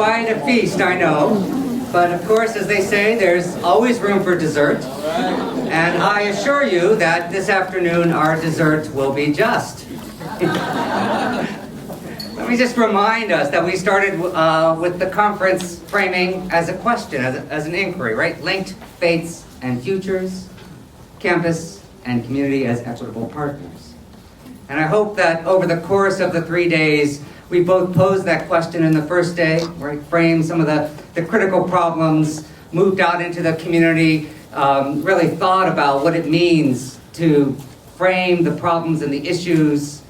quite a feast, I know. But of course, as they say, there's always room for dessert. And I assure you that this afternoon our dessert will be just. Let me just remind us that we started with the conference framing as a question, as an inquiry, right? Linked faiths and futures, campus and community as equitable partners. And I hope that over the course of the 3 days, we both posed that question in the first day, right? Framed some of the critical problems, moved out into the community, really thought about what it means to frame the problems and the issues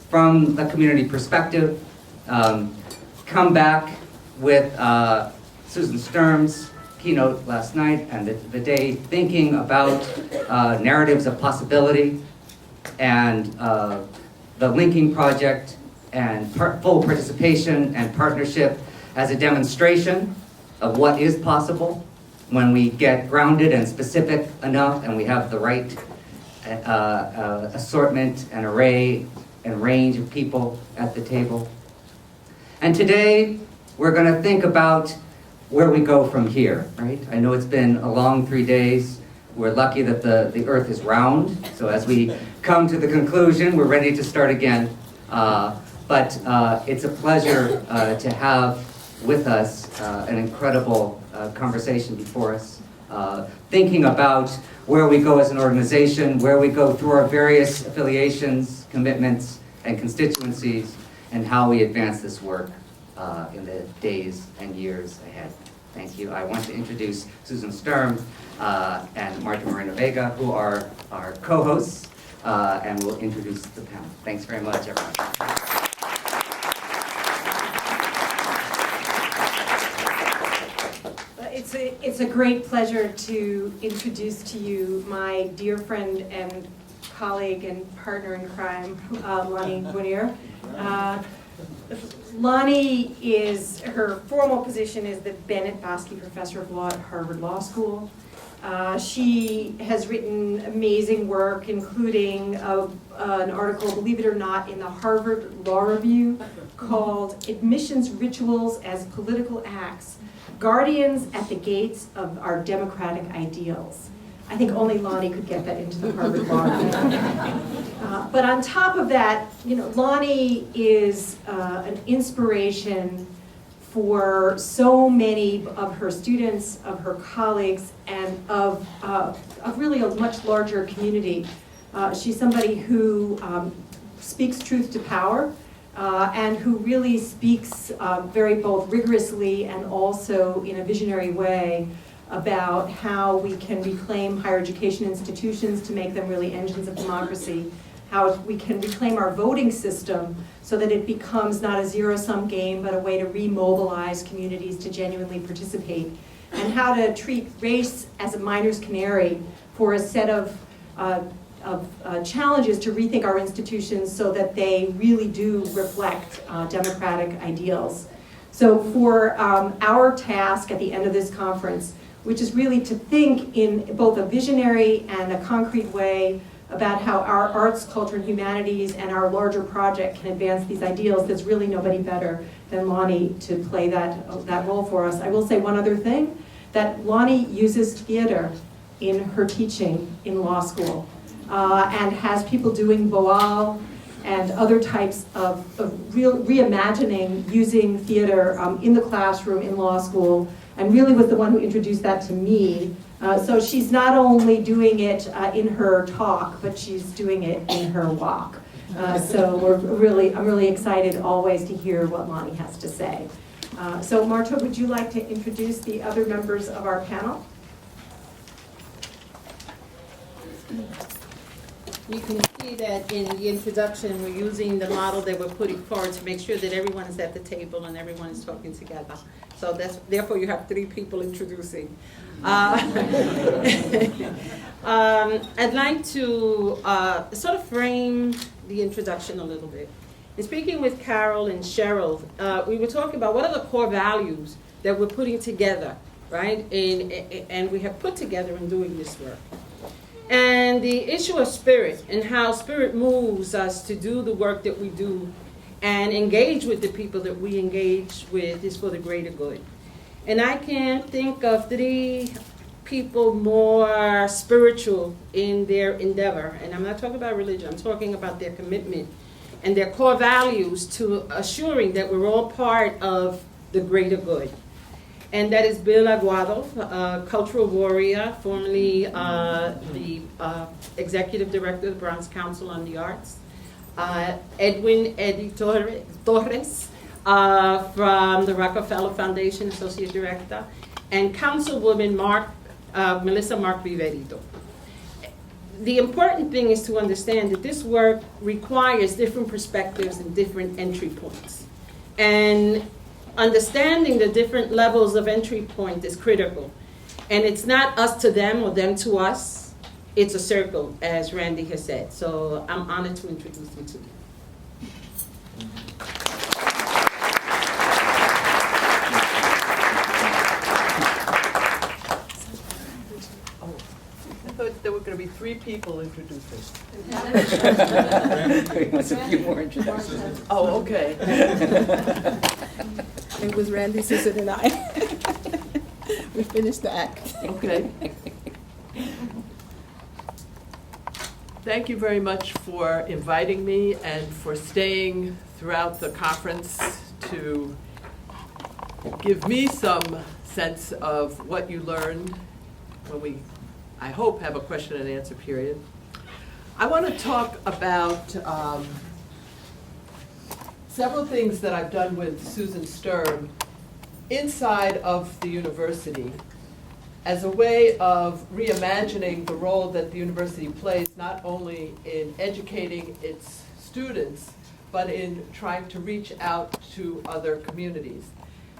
from the community perspective. Come back with Susan Sturm's keynote last night and the day thinking about narratives of possibility and the linking project and full participation and partnership as a demonstration of what is possible when we get grounded and specific enough and we have the right assortment and array and range of people at the table. And today, we're going to think about where we go from here, right? I know it's been a long 3 days. We're lucky that the earth is round. So as we come to the conclusion, we're ready to start again. But it's a pleasure to have with us an incredible conversation before us. Thinking about where we go as an organization, where we go through our various affiliations, commitments, and constituencies, and how we advance this work in the days and years ahead. Thank you. I want to introduce Susan Sturm and Marta Moreno Vega, who are our co-hosts, and will introduce the panel. Thanks very much, everyone. It's a great pleasure to introduce to you my dear friend and colleague and partner in crime, Lani Gunier. Lani her formal position is the Bennett Bosky Professor of Law at Harvard Law School. She has written amazing work, including an article, believe it or not, in the Harvard Law Review called Admissions Rituals as Political Acts, Guardians at the Gates of Our Democratic Ideals. I think only Lani could get that into the Harvard Law Review. But on top of that, Lani is an inspiration for so many of her students, of her colleagues, and of really a much larger community. She's somebody who speaks truth to power, and who really speaks very both rigorously and also in a visionary way about how we can reclaim higher education institutions to make them really engines of democracy, how we can reclaim our voting system so that it becomes not a zero-sum game, but a way to remobilize communities to genuinely participate, and how to treat race as a miner's canary for a set of challenges to rethink our institutions so that they really do reflect democratic ideals. So for our task at the end of this conference, which is really to think in both a visionary and a concrete way about how our arts, culture, and humanities and our larger project can advance these ideals, there's really nobody better than Lani to play that role for us. I will say one other thing, that Lani uses theater in her teaching in law school, and has people doing voile and other types of reimagining using theater in the classroom in law school, and really was the one who introduced that to me. So she's not only doing it in her talk, but she's doing it in her walk. So I'm really excited always to hear what Lani has to say. So Marta, would you like to introduce the other members of our panel? You can see that in the introduction, we're using the model that we're putting forward to make sure that everyone is at the table and everyone is talking together. So therefore you have 3 people introducing. I'd like to sort of frame the introduction a little bit. In speaking with Carol and Cheryl, we were talking about what are the core values that we're putting together, right? And we have put together in doing this work. And the issue of spirit and how spirit moves us to do the work that we do and engage with the people that we engage with is for the greater good. And I can't think of 3 people more spiritual in their endeavor. And I'm not talking about religion, I'm talking about their commitment and their core values to assuring that we're all part of the greater good. And that is Bill Aguado, a cultural warrior, formerly the executive director of the Bronx Council on the Arts. Eddie Torres, from the Rockefeller Foundation, associate director. And Councilwoman Mark VIverito. The important thing is to understand that this work requires different perspectives and different entry points. And understanding the different levels of entry point is critical. And it's not us to them or them to us. It's a circle, as Randy has said. So I'm honored to introduce you to you. There were going to be 3 people introducing. He wants a few more introductions. Oh, okay. It was Randy, Susan, and I. We finished the act. Okay. Thank you very much for inviting me and for staying throughout the conference to give me some sense of what you learned when we, I hope, have a question and answer period. I want to talk about several things that I've done with Susan Sturm inside of the university as a way of reimagining the role that the university plays, not only in educating its students, but in trying to reach out to other communities.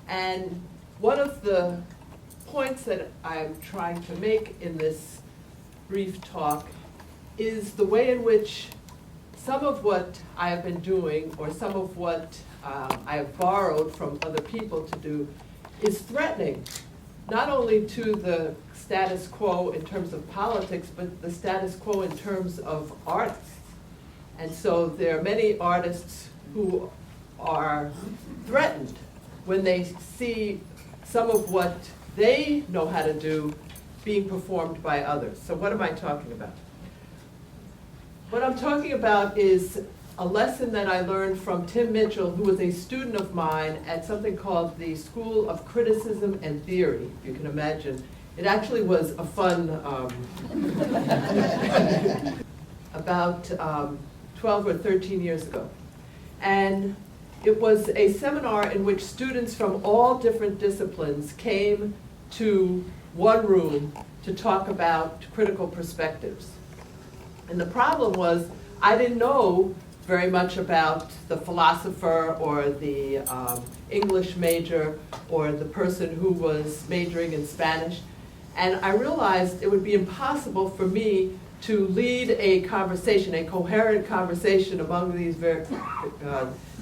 And one of the points that I'm trying to make in this brief talk is the way in which some of what I have been doing, or some of what I have borrowed from other people to do, is threatening not only to the status quo in terms of politics, but the status quo in terms of artists. And so there are many artists who are threatened when they see some of what they know how to do being performed by others. So what am I talking about? What I'm talking about is a lesson that I learned from Tim Mitchell, who was a student of mine at something called the School of Criticism and Theory, if you can imagine. It actually was a fun, about 12 or 13 years ago. And it was a seminar in which students from all different disciplines came to one room to talk about critical perspectives. And the problem was, I didn't know very much about the philosopher or the English major or the person who was majoring in Spanish. And I realized it would be impossible for me to lead a conversation, a coherent conversation among these very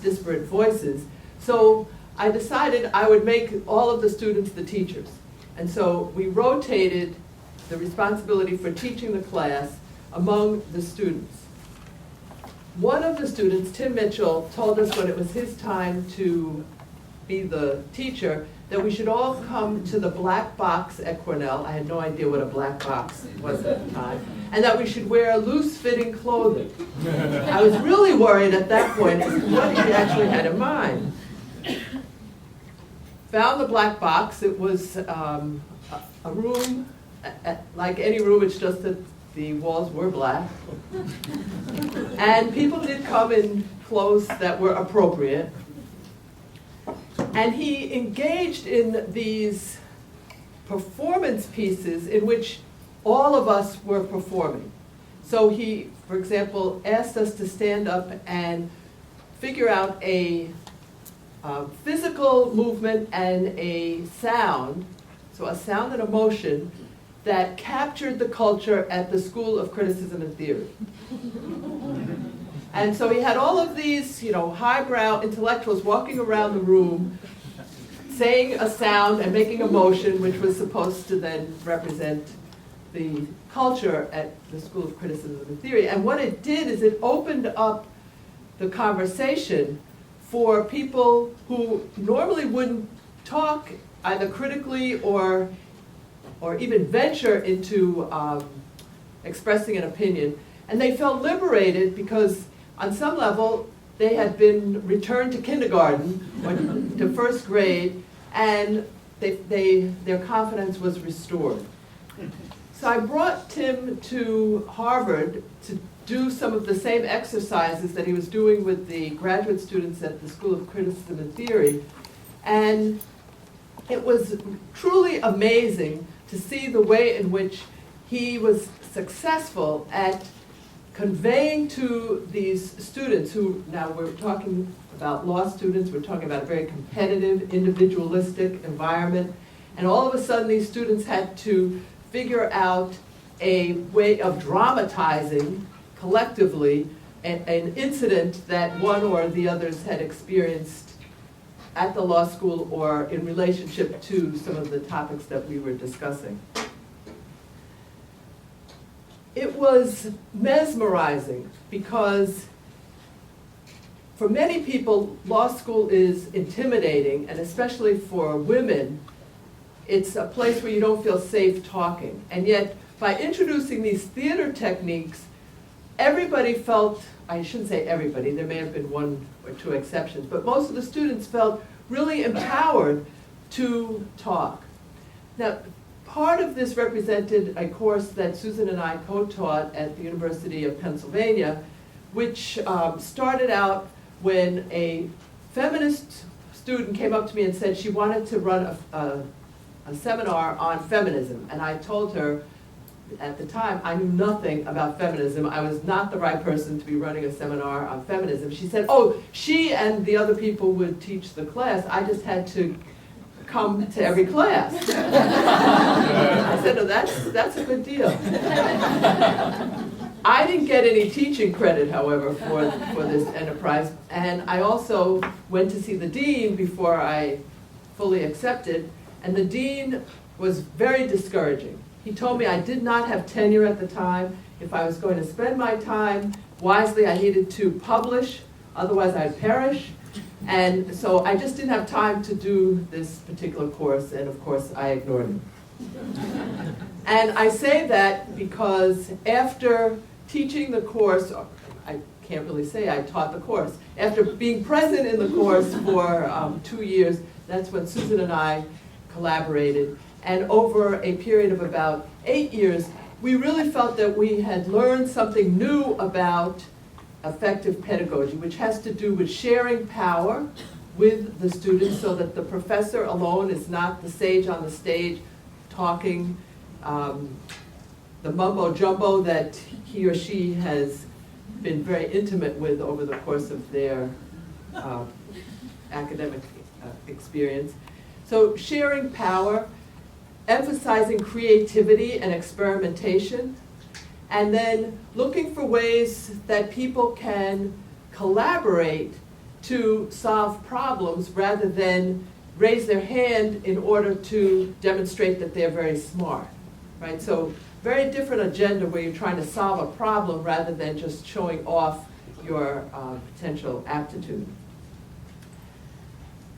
disparate voices. So I decided I would make all of the students the teachers. And so we rotated the responsibility for teaching the class among the students. One of the students, Tim Mitchell, told us when it was his time to be the teacher that we should all come to the black box at Cornell. I had no idea what a black box was at the time. And that we should wear loose-fitting clothing. I was really worried at that point as to what he actually had in mind. Found the black box. It was a room, like any room, it's just that the walls were black. And people did come in clothes that were appropriate. And he engaged in these performance pieces in which all of us were performing. So he, for example, asked us to stand up and figure out a physical movement and a sound, so a sound and a motion, that captured the culture at the School of Criticism and Theory. And so he had all of these, highbrow intellectuals walking around the room, saying a sound and making a motion, which was supposed to then represent the culture at the School of Criticism and Theory. And what it did is it opened up the conversation for people who normally wouldn't talk either critically or even venture into expressing an opinion. And they felt liberated because on some level they had been returned to kindergarten or to first grade, and their confidence was restored. So I brought Tim to Harvard to do some of the same exercises that he was doing with the graduate students at the School of Criticism and Theory. And it was truly amazing to see the way in which he was successful at conveying to these students who, now we're talking about law students, we're talking about a very competitive, individualistic environment, and all of a sudden these students had to figure out a way of dramatizing collectively an incident that one or the others had experienced at the law school or in relationship to some of the topics that we were discussing. It was mesmerizing because for many people, law school is intimidating, and especially for women, it's a place where you don't feel safe talking. And yet, by introducing these theater techniques, everybody felt, I shouldn't say everybody, there may have been one or two exceptions, but most of the students felt really empowered to talk. Now, part of this represented a course that Susan and I co-taught at the University of Pennsylvania, which started out when a feminist student came up to me and said she wanted to run a seminar on feminism. And I told her, at the time, I knew nothing about feminism. I was not the right person to be running a seminar on feminism. She said, oh, she and the other people would teach the class. I just had to come to every class. I said, no, that's a good deal. I didn't get any teaching credit, however, for this enterprise. And I also went to see the dean before I fully accepted. And the dean was very discouraging. He told me I did not have tenure at the time. If I was going to spend my time wisely, I needed to publish, otherwise I'd perish. And so I just didn't have time to do this particular course, and of course I ignored him. And I say that because after teaching the course, I can't really say I taught the course, after being present in the course for 2 years, that's when Susan and I collaborated. And over a period of about 8 years, we really felt that we had learned something new about effective pedagogy, which has to do with sharing power with the students so that the professor alone is not the sage on the stage talking the mumbo jumbo that he or she has been very intimate with over the course of their academic experience. So sharing power, emphasizing creativity and experimentation, and then looking for ways that people can collaborate to solve problems rather than raise their hand in order to demonstrate that they're very smart, right? So very different agenda where you're trying to solve a problem rather than just showing off your potential aptitude.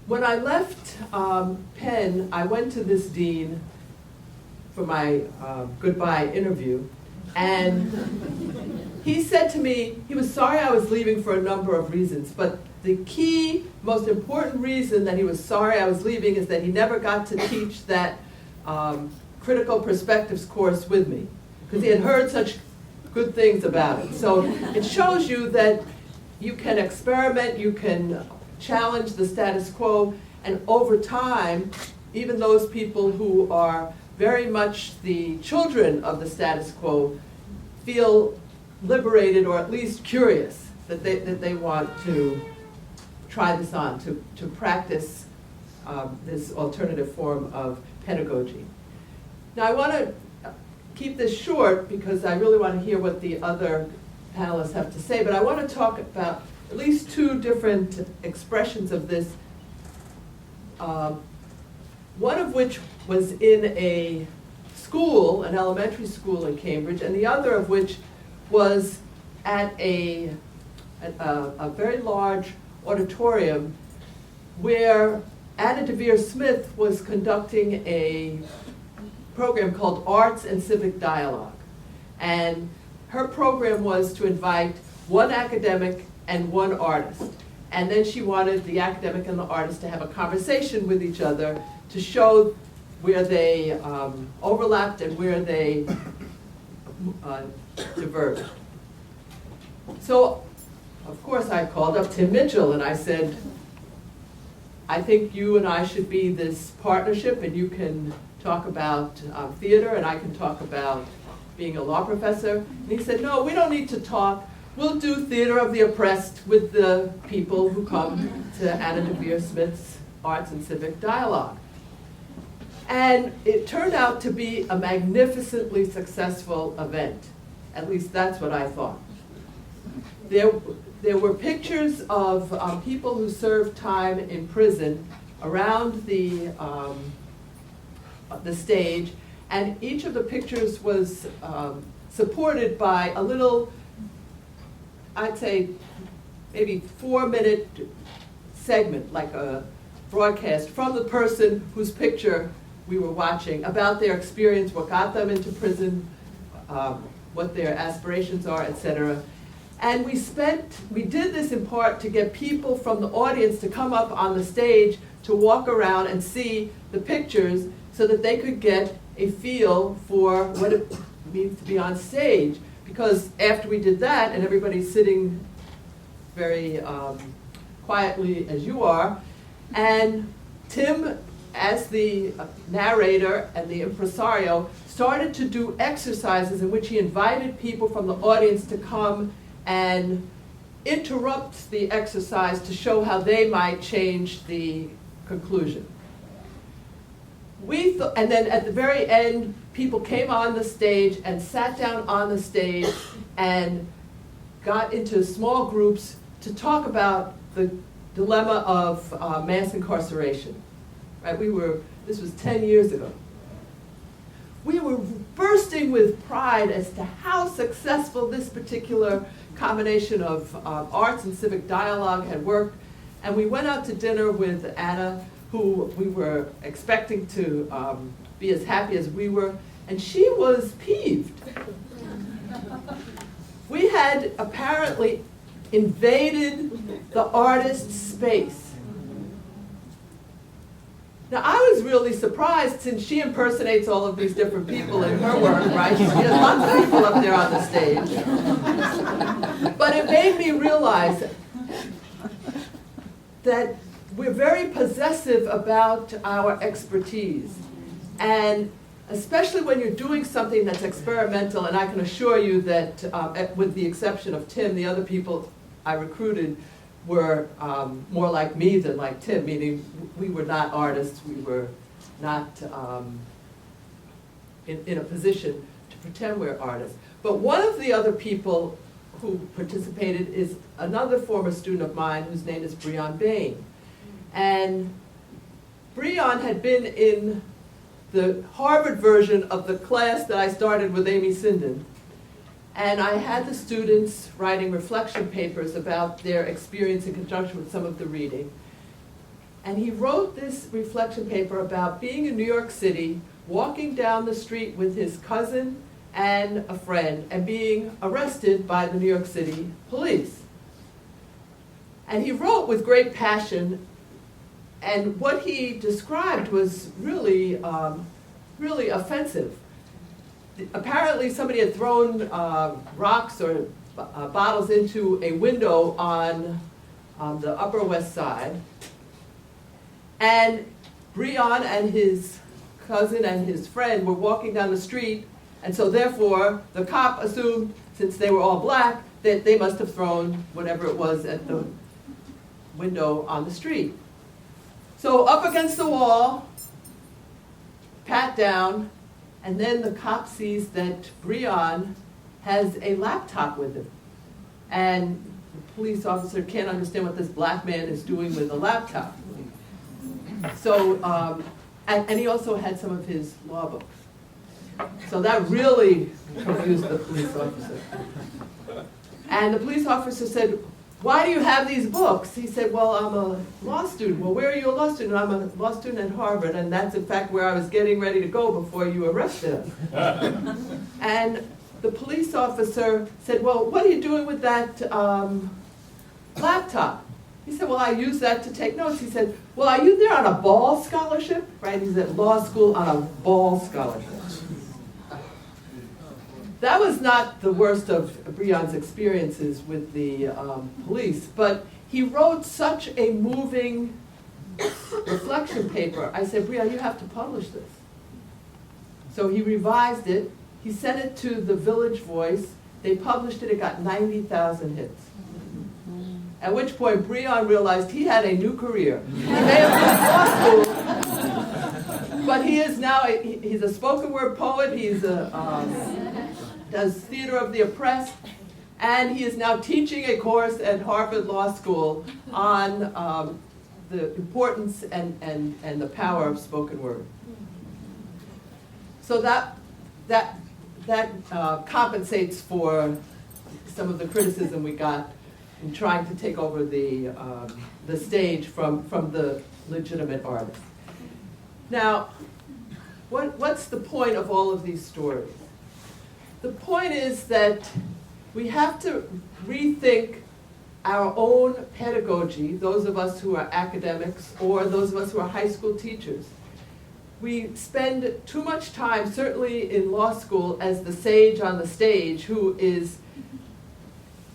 When I left Penn, I went to this dean for my goodbye interview, and he said to me, he was sorry I was leaving for a number of reasons, but the key, most important reason that he was sorry I was leaving is that he never got to teach that critical perspectives course with me, because he had heard such good things about it. So it shows you that you can experiment, you can challenge the status quo, and over time, even those people who are very much the children of the status quo feel liberated, or at least curious, that they want to try this on, to practice this alternative form of pedagogy. Now I want to keep this short because I really want to hear what the other panelists have to say, but I want to talk about at least two different expressions of this, one of which was in a school, an elementary school in Cambridge, and the other of which was at a very large auditorium where Anna DeVere Smith was conducting a program called Arts and Civic Dialogue. And her program was to invite one academic and one artist. And then she wanted the academic and the artist to have a conversation with each other to show where they overlapped and where they diverged. So, of course, I called up Tim Mitchell and I said, I think you and I should be this partnership, and you can talk about theater and I can talk about being a law professor. And he said, no, we don't need to talk. We'll do Theater of the Oppressed with the people who come to Anna DeVere Smith's Arts and Civic Dialogue. And it turned out to be a magnificently successful event. At least that's what I thought. There were pictures of people who served time in prison around the stage, and each of the pictures was supported by a little, I'd say, maybe 4-minute segment, like a broadcast from the person whose picture we were watching about their experience, what got them into prison, what their aspirations are, etc. And we did this in part to get people from the audience to come up on the stage to walk around and see the pictures so that they could get a feel for what it means to be on stage. Because after we did that, and everybody's sitting very quietly as you are, and Tim, as the narrator and the impresario, started to do exercises in which he invited people from the audience to come and interrupt the exercise to show how they might change the conclusion. And then at the very end, people came on the stage and sat down on the stage and got into small groups to talk about the dilemma of mass incarceration. Right? This was 10 years ago. We were bursting with pride as to how successful this particular combination of arts and civic dialogue had worked. And we went out to dinner with Anna, who we were expecting to be as happy as we were, and she was peeved. We had apparently invaded the artist's space. Now, I was really surprised, since she impersonates all of these different people in her work, right? She has lots of people up there on the stage. But it made me realize that we're very possessive about our expertise. And especially when you're doing something that's experimental, and I can assure you that with the exception of Tim, the other people I recruited were more like me than like Tim, meaning we were not artists, we were not in a position to pretend we're artists. But one of the other people who participated is another former student of mine whose name is Breon Bain. And Breon had been in the Harvard version of the class that I started with Amy Sinden. And I had the students writing reflection papers about their experience in conjunction with some of the reading. And he wrote this reflection paper about being in New York City, walking down the street with his cousin and a friend, and being arrested by the New York City police. And he wrote with great passion, and what he described was really, really offensive. Apparently somebody had thrown rocks or bottles into a window on the Upper West Side. And Breon and his cousin and his friend were walking down the street, and so therefore the cop assumed, since they were all black, that they must have thrown whatever it was at the window on the street. So up against the wall, pat down, and then the cop sees that Breon has a laptop with him. And the police officer can't understand what this black man is doing with a laptop. So, and he also had some of his law books. So that really confused the police officer. And the police officer said, why do you have these books? He said, well, I'm a law student. Well, where are you a law student? I'm a law student at Harvard, and that's in fact where I was getting ready to go before you arrested him. And the police officer said, well, what are you doing with that laptop? He said, well, I use that to take notes. He said, well, are you there on a Ball scholarship? Right, he's at law school on a Ball scholarship. That was not the worst of Breon's experiences with the police, but he wrote such a moving reflection paper. I said, Breon, you have to publish this. So he revised it. He sent it to the Village Voice. They published it. It got 90,000 hits. At which point, Breon realized he had a new career. He may have been in law school, but he is now, he's a spoken word poet. He's does theater of the oppressed, and he is now teaching a course at Harvard Law School on the importance and the power of spoken word. So that compensates for some of the criticism we got in trying to take over the stage from the legitimate artists. Now, what's the point of all of these stories? The point is that we have to rethink our own pedagogy, those of us who are academics or those of us who are high school teachers. We spend too much time, certainly in law school, as the sage on the stage who is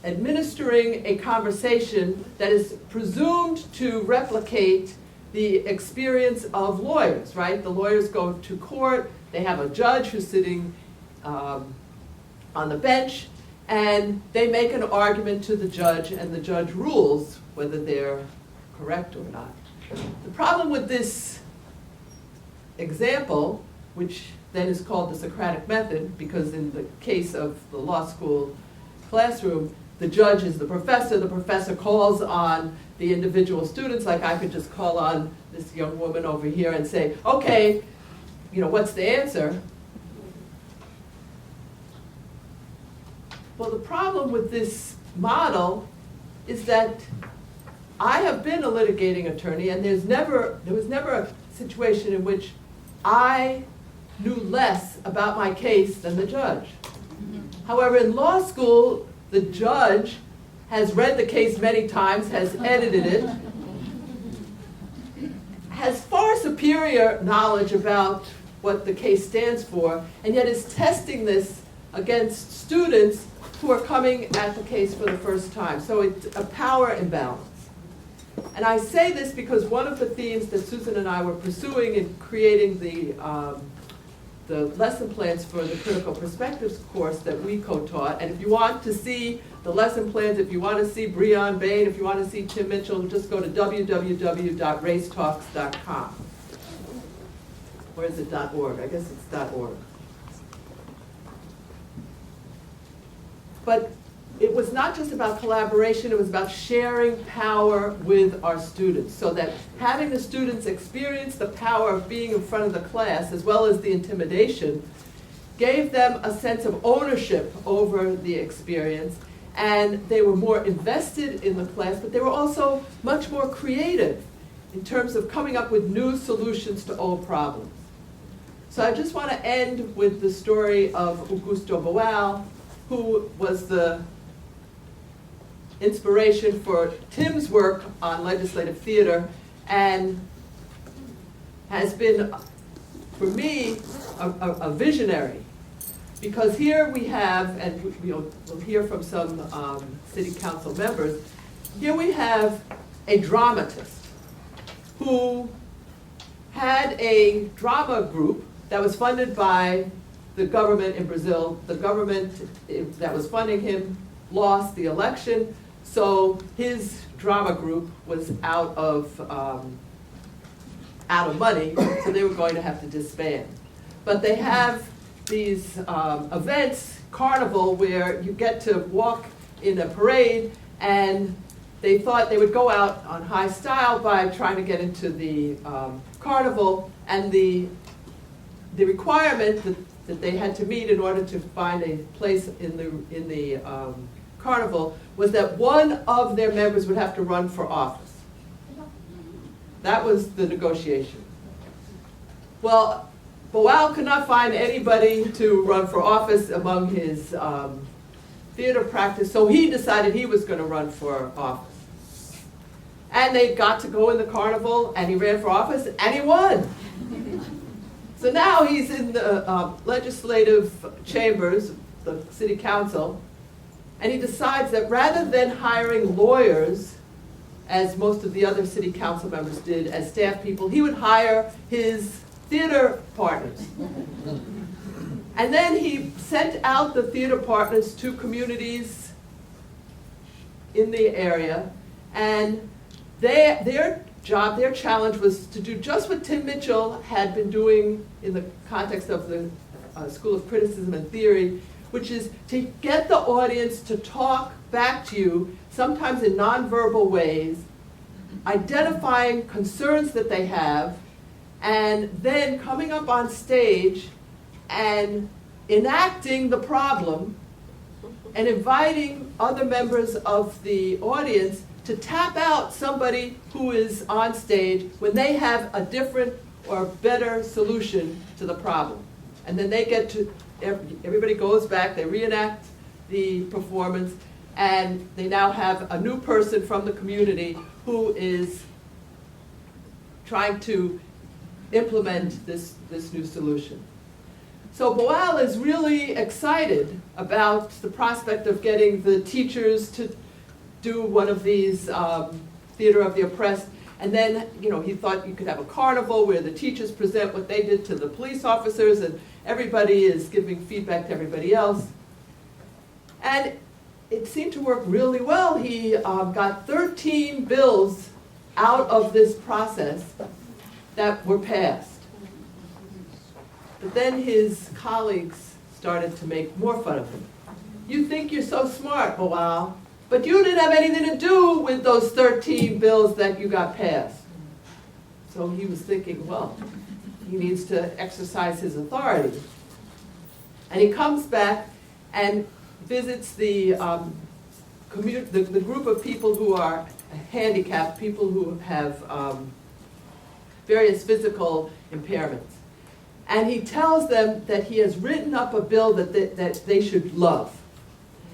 administering a conversation that is presumed to replicate the experience of lawyers, right? The lawyers go to court, they have a judge who's sitting on the bench, and they make an argument to the judge, and the judge rules whether they're correct or not. The problem with this example, which then is called the Socratic Method, because in the case of the law school classroom, the judge is the professor calls on the individual students, like I could just call on this young woman over here and say, okay, what's the answer? Well, the problem with this model is that I have been a litigating attorney, and there was never a situation in which I knew less about my case than the judge. However, in law school, the judge has read the case many times, has edited it, has far superior knowledge about what the case stands for, and yet is testing this against students who are coming at the case for the first time. So it's a power imbalance. And I say this because one of the themes that Susan and I were pursuing in creating the lesson plans for the Critical Perspectives course that we co-taught, and if you want to see the lesson plans, if you want to see Breon Bain, if you want to see Tim Mitchell, just go to www.racetalks.com. Or is it .org? I guess it's .org. But it was not just about collaboration, it was about sharing power with our students, so that having the students experience the power of being in front of the class, as well as the intimidation, gave them a sense of ownership over the experience, and they were more invested in the class, but they were also much more creative in terms of coming up with new solutions to old problems. So I just want to end with the story of Augusto Boal, who was the inspiration for Tim's work on legislative theater, and has been, for me, a visionary. Because here we have, and we'll hear from some city council members, here we have a dramatist who had a drama group that was funded by the government in Brazil. The government that was funding him lost the election, so his drama group was out of money, so they were going to have to disband. But they have these events, carnival, where you get to walk in a parade, and they thought they would go out on high style by trying to get into the carnival, and the requirement that they had to meet in order to find a place in the carnival was that one of their members would have to run for office. That was the negotiation. Well, Boal could not find anybody to run for office among his theater practice, so he decided he was going to run for office. And they got to go in the carnival, and he ran for office, and he won. So now he's in the legislative chambers, the city council, and he decides that rather than hiring lawyers, as most of the other city council members did as staff people, he would hire his theater partners. And then he sent out the theater partners to communities in the area, and their job, their challenge was to do just what Tim Mitchell had been doing in the context of the School of Criticism and Theory, which is to get the audience to talk back to you, sometimes in nonverbal ways, identifying concerns that they have, and then coming up on stage and enacting the problem and inviting other members of the audience to tap out somebody who is on stage when they have a different or better solution to the problem. And then they get to, everybody goes back, they reenact the performance, and they now have a new person from the community who is trying to implement this new solution. So Boal is really excited about the prospect of getting the teachers to do one of these Theater of the Oppressed. And then, he thought you could have a carnival where the teachers present what they did to the police officers and everybody is giving feedback to everybody else. And it seemed to work really well. He got 13 bills out of this process that were passed. But then his colleagues started to make more fun of him. You think you're so smart, Boal, but you didn't have anything to do with those 13 bills that you got passed. So he was thinking, well, he needs to exercise his authority. And he comes back and visits the group of people who are handicapped, people who have various physical impairments. And he tells them that he has written up a bill that they should love.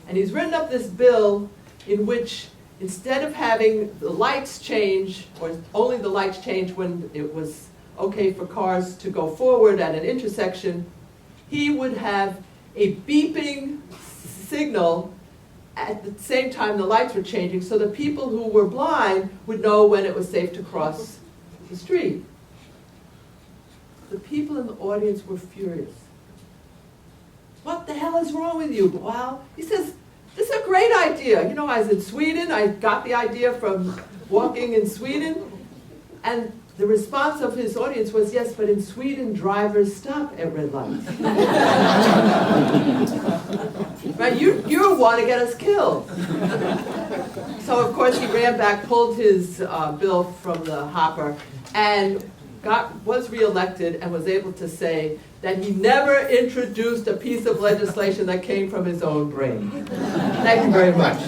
And he's written up this bill in which instead of having the lights change, or only the lights change when it was okay for cars to go forward at an intersection, he would have a beeping signal at the same time the lights were changing, so the people who were blind would know when it was safe to cross the street. The people in the audience were furious. What the hell is wrong with you, Boal? He says, this is a great idea. I was in Sweden. I got the idea from walking in Sweden. And the response of his audience was, yes, but in Sweden, drivers stop at red lights. Right? You want to get us killed. So, of course, he ran back, pulled his bill from the hopper, and was reelected and was able to say that he never introduced a piece of legislation that came from his own brain. Thank you very much.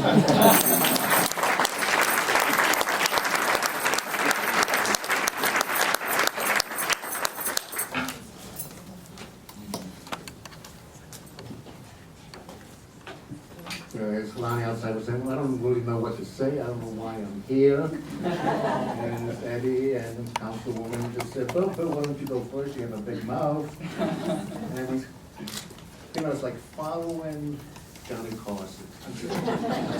As Lani outside was saying, well, I don't really know what to say. I don't know why I'm here. And Miss Eddie and Councilwoman just said, Bill, why don't you go first? You have a big mouth. And it's like following Johnny Carson.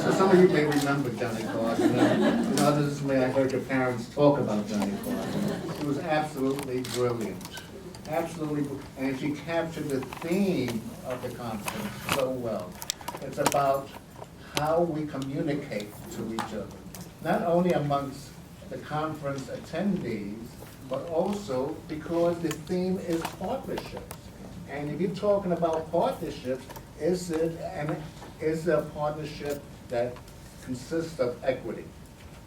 So some of you may remember Johnny Carson, and others may have heard your parents talk about Johnny Carson. It was absolutely brilliant. Absolutely, and she captured the theme of the conference so well. It's about how we communicate to each other, not only amongst the conference attendees, but also because the theme is partnerships. And if you're talking about partnerships, is it a partnership that consists of equity?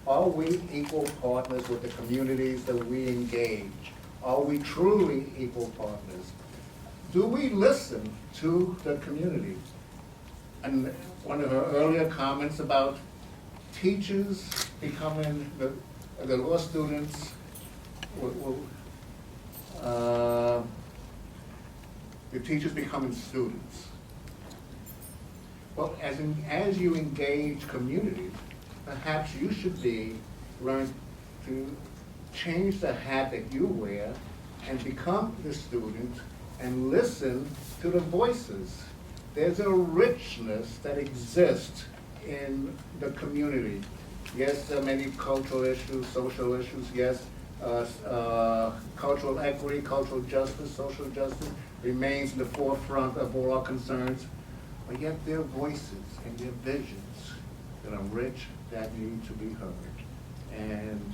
Are we equal partners with the communities that we engage? Are we truly equal partners? Do we listen to the community? and one of her earlier comments about teachers becoming, the law students the teachers becoming students. Well, as you engage community, perhaps you should learn to change the hat that you wear and become the student and listen to the voices. There's a richness that exists in the community. Yes, there are many cultural issues, social issues, yes, cultural equity, cultural justice, social justice remains in the forefront of all our concerns, but yet there are voices and there are visions that are rich, that need to be heard. And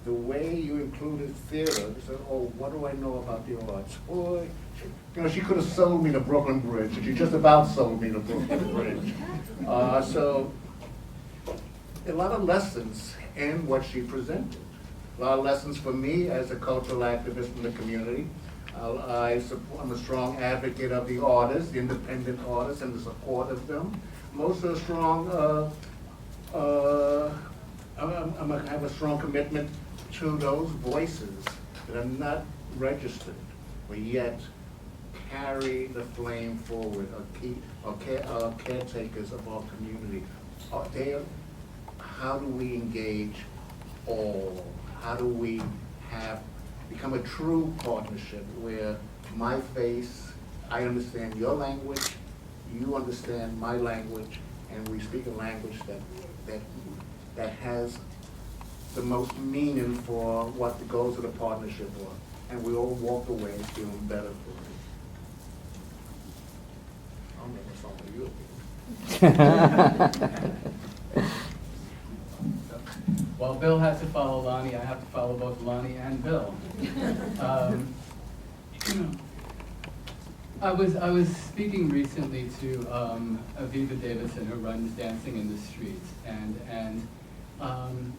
the way you included theater, you said, oh, what do I know about the arts? Boy, she could have sold me the Brooklyn Bridge, and she just about sold me the Brooklyn Bridge. So, a lot of lessons in what she presented. A lot of lessons for me as a cultural activist in the community. I'm a strong advocate of the artists, the independent artists, and the support of them. I'm also a strong, I have a strong commitment to those voices that are not registered, but yet carry the flame forward, are caretakers of our community. How do we engage all? How do we become a true partnership where my face, I understand your language, you understand my language, and we speak a language that has the most meaning for what the goals of the partnership are, and we all walk away feeling better for it. I'll never follow you. Well, Bill has to follow Lani. I have to follow both Lani and Bill. I was speaking recently to Aviva Davidson, who runs Dancing in the Streets, and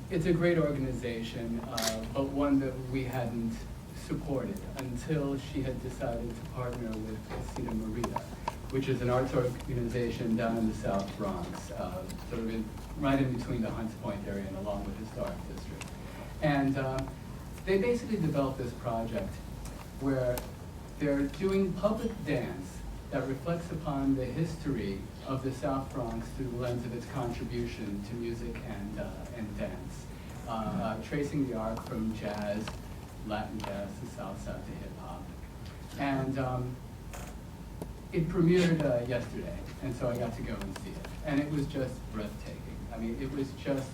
it's a great organization, but one that we hadn't supported until she had decided to partner with Casita Marita, which is an arts organization down in the South Bronx, sort of right in between the Hunts Point area and along with the Historic District. And they basically developed this project where they're doing public dance that reflects upon the history of the South Bronx through the lens of its contribution to music and dance, tracing the arc from jazz, Latin jazz, to South-South to hip-hop. And it premiered yesterday, and so I got to go and see it. And it was just breathtaking. I mean, it was just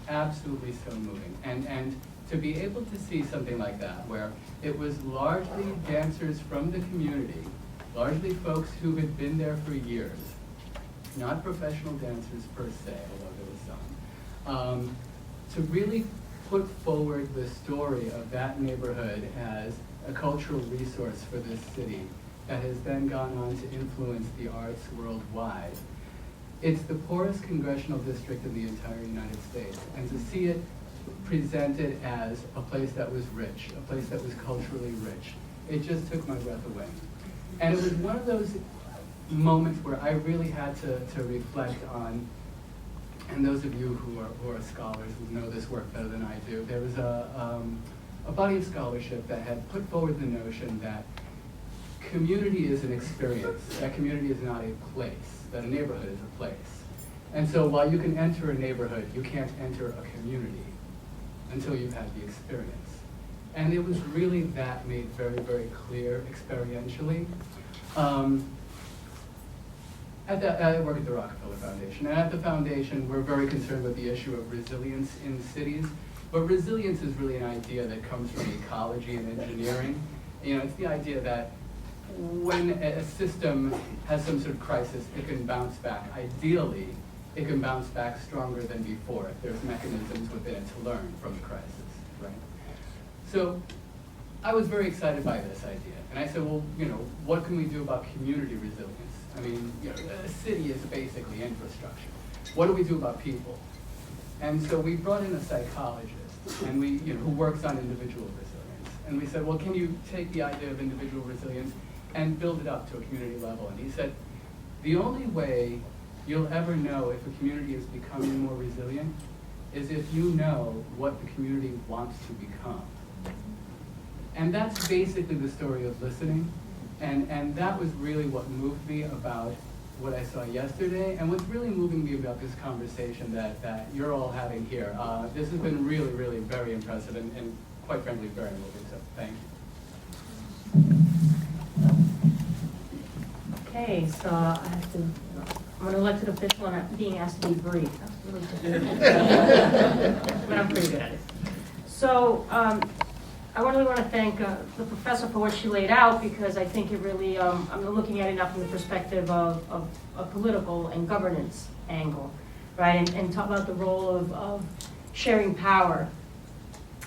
absolutely so moving. And to be able to see something like that, where it was largely dancers from the community, largely folks who had been there for years, not professional dancers per se, although there was some, to really put forward the story of that neighborhood as a cultural resource for this city that has then gone on to influence the arts worldwide. It's the poorest congressional district in the entire United States, and to see it presented as a place that was rich, a place that was culturally rich, it just took my breath away. And it was one of those moments where I really had to reflect on, and those of you who are scholars who know this work better than I do, there was a body of scholarship that had put forward the notion that community is an experience, that community is not a place, that a neighborhood is a place. And so while you can enter a neighborhood, you can't enter a community until you've had the experience. And it was really that made very, very clear experientially. I work at the Rockefeller Foundation, and at the foundation, we're very concerned with the issue of resilience in cities. But resilience is really an idea that comes from ecology and engineering. You know, it's the idea that when a system has some sort of crisis, it can bounce back. Ideally, it can bounce back stronger than before if there's mechanisms within it to learn from the crisis, right? So I was very excited by this idea. And I said, well, you know, what can we do about community resilience? I mean, you know, a city is basically infrastructure. What do we do about people? And so we brought in a psychologist, and who works on individual resilience. And we said, well, can you take the idea of individual resilience and build it up to a community level? And he said, The only way you'll ever know if a community is becoming more resilient is if you know what the community wants to become. And that's basically the story of listening. And that was really what moved me about what I saw yesterday, and what's really moving me about this conversation that you're all having here. This has been really, really very impressive and quite frankly, very moving, so thank you. Okay, so I'm an elected official and I'm being asked to be brief. That's really difficult. But I'm pretty good at it. So I really want to thank the professor for what she laid out, because I think it really, I'm looking at it now from the perspective of a political and governance angle, right? And talk about the role of sharing power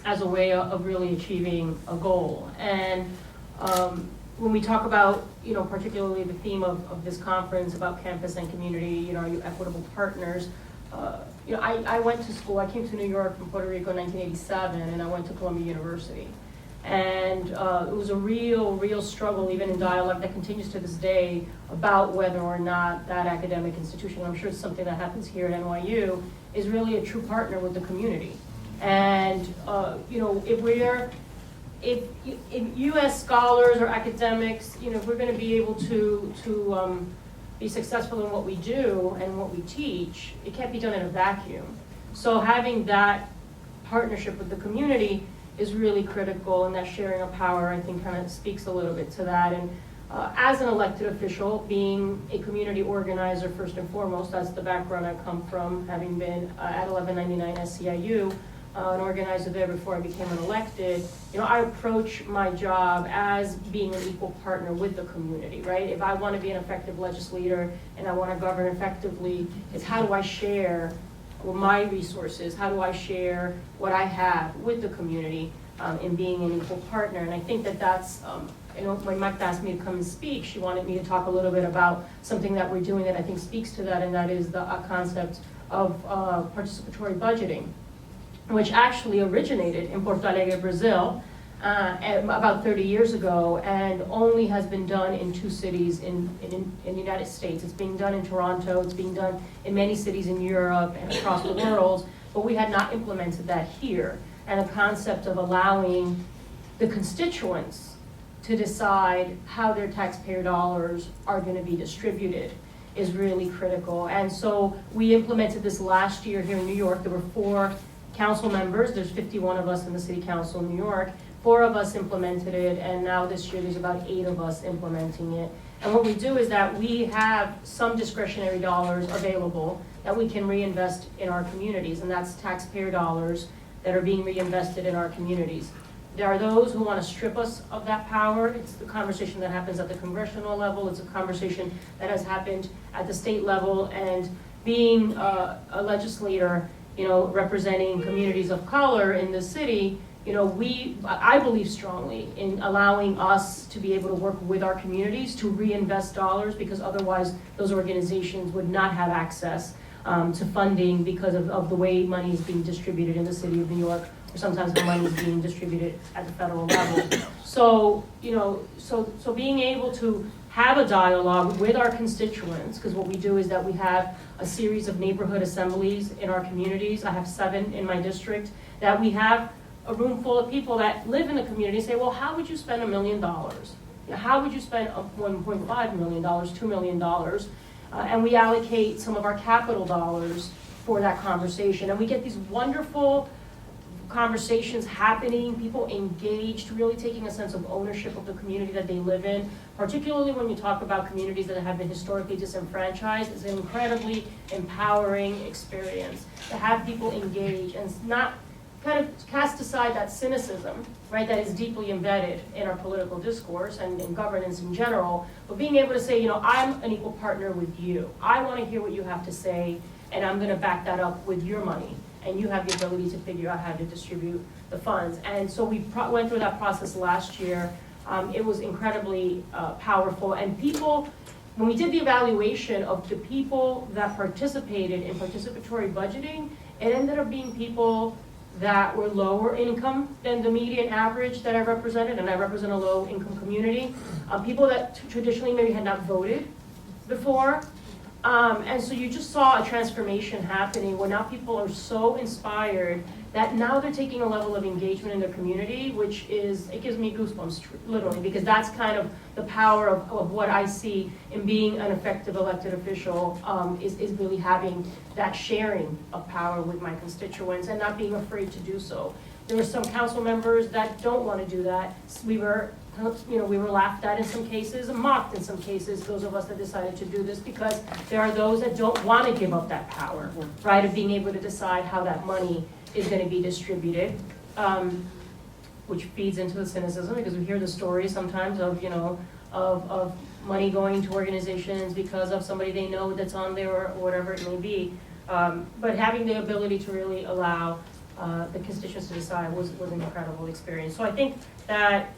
as a way of really achieving a goal. And when we talk about, particularly the theme of this conference about campus and community, are you equitable partners? I went to school, I came to New York from Puerto Rico in 1987, and I went to Columbia University. And it was a real struggle, even in dialogue that continues to this day, about whether or not that academic institution, I'm sure it's something that happens here at NYU, is really a true partner with the community. And if U.S. scholars or academics, if we're going to be able to be successful in what we do and what we teach, it can't be done in a vacuum. So having that partnership with the community is really critical, and that sharing of power, I think, kind of speaks a little bit to that. And as an elected official, being a community organizer first and foremost, that's the background I come from, having been at 1199 SCIU, an organizer there before I became an elected, I approach my job as being an equal partner with the community, right? If I want to be an effective legislator and I want to govern effectively, it's how do I share my resources, how do I share what I have with the community in being an equal partner. And I think that's, when Mike asked me to come and speak, she wanted me to talk a little bit about something that we're doing that I think speaks to that, and that is the concept of participatory budgeting, which actually originated in Porto Alegre, Brazil, about 30 years ago, and only has been done in 2 cities in the United States. It's being done in Toronto, it's being done in many cities in Europe and across the world, but we had not implemented that here. And the concept of allowing the constituents to decide how their taxpayer dollars are going to be distributed is really critical. And so we implemented this last year here in New York. There were 4 council members. There's 51 of us in the City Council in New York. 4 of us implemented it, and now this year there's about 8 of us implementing it. And what we do is that we have some discretionary dollars available that we can reinvest in our communities, and that's taxpayer dollars that are being reinvested in our communities. There are those who want to strip us of that power. It's the conversation that happens at the congressional level. It's a conversation that has happened at the state level. And being a legislator, representing communities of color in the city, I believe strongly in allowing us to be able to work with our communities to reinvest dollars, because otherwise those organizations would not have access to funding because of the way money is being distributed in the city of New York, or sometimes the money is being distributed at the federal level. So, so being able to have a dialogue with our constituents, because what we do is that we have a series of neighborhood assemblies in our communities. I have 7 in my district, that we have a room full of people that live in the community say, well, how would you spend $1 million? How would you spend $1.5 million, $2 million? And we allocate some of our capital dollars for that conversation. And we get these wonderful conversations happening, people engaged, really taking a sense of ownership of the community that they live in, particularly when you talk about communities that have been historically disenfranchised. It's an incredibly empowering experience to have people engage and not kind of cast aside that cynicism, right, that is deeply embedded in our political discourse and in governance in general, but being able to say, I'm an equal partner with you. I want to hear what you have to say, and I'm going to back that up with your money. And you have the ability to figure out how to distribute the funds. And so we went through that process last year. It was incredibly powerful. And people, when we did the evaluation of the people that participated in participatory budgeting, it ended up being people that were lower income than the median average that I represented, and I represent a low income community. People that traditionally maybe had not voted, before. And so you just saw a transformation happening where now people are so inspired that now they're taking a level of engagement in their community, which is, it gives me goosebumps, literally, because that's kind of the power of what I see in being an effective elected official, is really having that sharing of power with my constituents and not being afraid to do so. There are some council members that don't want to do that. We were laughed at in some cases and mocked in some cases, those of us that decided to do this, because there are those that don't want to give up that power, right, of being able to decide how that money is going to be distributed, which feeds into the cynicism, because we hear the stories sometimes of, of money going to organizations because of somebody they know that's on there or whatever it may be. But having the ability to really allow the constituents to decide was an incredible experience. So I think that,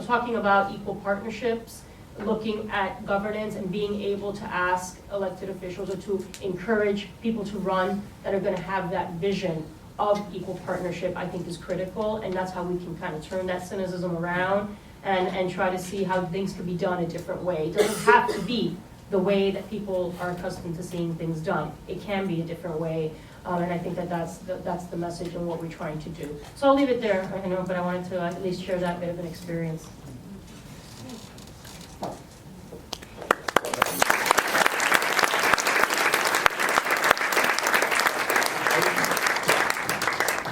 talking about equal partnerships, looking at governance and being able to ask elected officials or to encourage people to run that are going to have that vision of equal partnership, I think is critical, and that's how we can kind of turn that cynicism around and try to see how things could be done a different way. It doesn't have to be the way that people are accustomed to seeing things done. It can be a different way, and I think that's the message and what we're trying to do. So I'll leave it there, but I wanted to at least share that bit of an experience.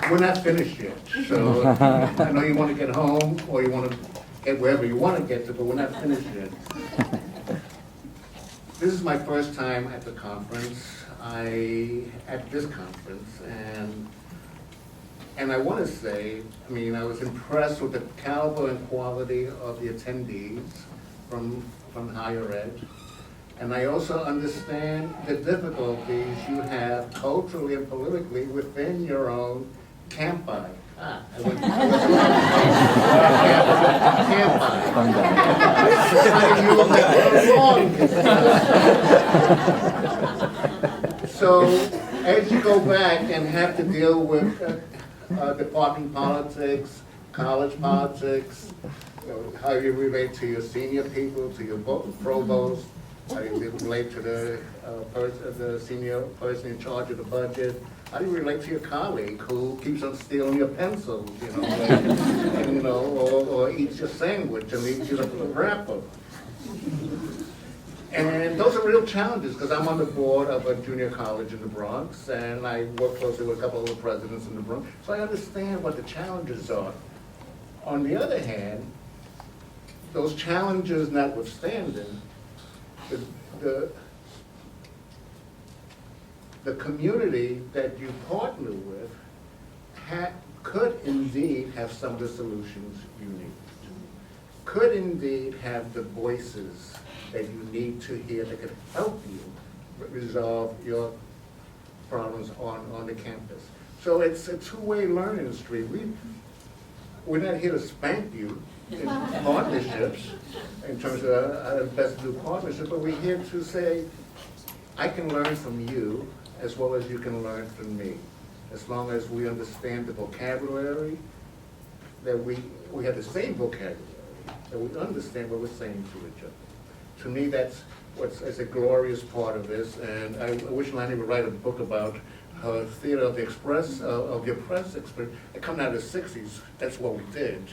We're not finished yet, so I know you want to get home or you want to get wherever you want to get to, but we're not finished yet. This is my first time at the conference, at this conference, and I want to say, I was impressed with the caliber and quality of the attendees from higher ed. And I also understand the difficulties you have culturally and politically within your own campi. I went So as you go back and have to deal with department politics, college politics, how you relate to your senior people, to your provost, how you relate to the senior person in charge of the budget. How do you relate to your colleague who keeps on stealing your pencils, or eats your sandwich and leaves you the wrapper? And those are real challenges, because I'm on the board of a junior college in the Bronx, and I work closely with a couple of the presidents in the Bronx, so I understand what the challenges are. On the other hand, those challenges notwithstanding, the community that you partner with could indeed have some of the solutions you need, could indeed have the voices that you need to hear that could help you resolve your problems on the campus. So it's a two-way learning street. We're not here to spank you in partnerships, in terms of how best to do partnerships, but we're here to say, I can learn from you as well as you can learn from me. As long as we understand the vocabulary, that we have the same vocabulary, that we understand what we're saying to each other. To me, that's a glorious part of this, and I wish Lani would write a book about her theater of the oppressed experience. It come out of the 60s, that's what we did,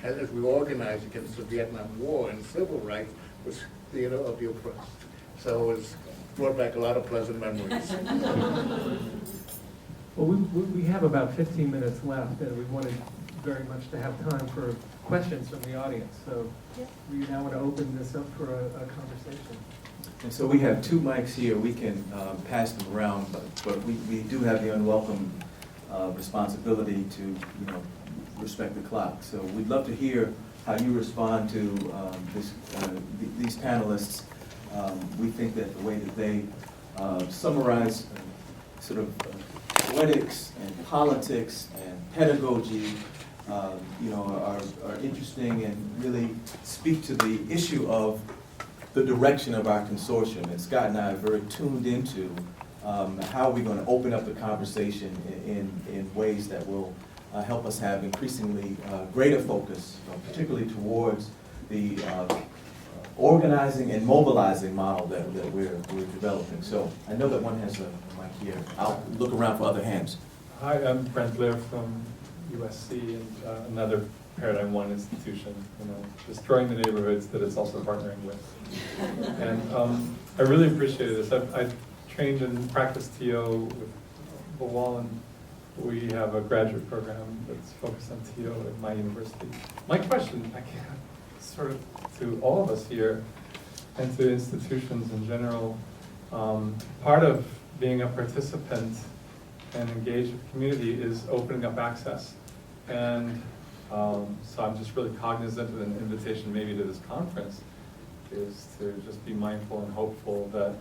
as we organized against the Vietnam War and civil rights, was theater of the oppressed. So it's brought back a lot of pleasant memories. Well, we have about 15 minutes left, and we wanted very much to have time for questions from the audience. So we now want to open this up for a conversation. And so we have two mics here. We can pass them around, but we do have the unwelcome responsibility to respect the clock. So we'd love to hear how you respond to these panelists. We think that the way that they summarize sort of poetics and politics and pedagogy are interesting and really speak to the issue of the direction of our consortium. And Scott and I are very tuned into how we're going to open up the conversation in ways that will help us have increasingly greater focus, particularly towards the organizing and mobilizing model that we're developing. So I know that one has a mic here. I'll look around for other hands. Hi, I'm Brent Blair from USC, and another Paradigm One institution, destroying the neighborhoods that it's also partnering with. And I really appreciate this. I've trained and practiced TO with Bilal, and we have a graduate program that's focused on TO at my university. My question, sort of to all of us here, and to institutions in general, part of being a participant and engaged with the community is opening up access. And so I'm just really cognizant of an invitation maybe to this conference is to just be mindful and hopeful that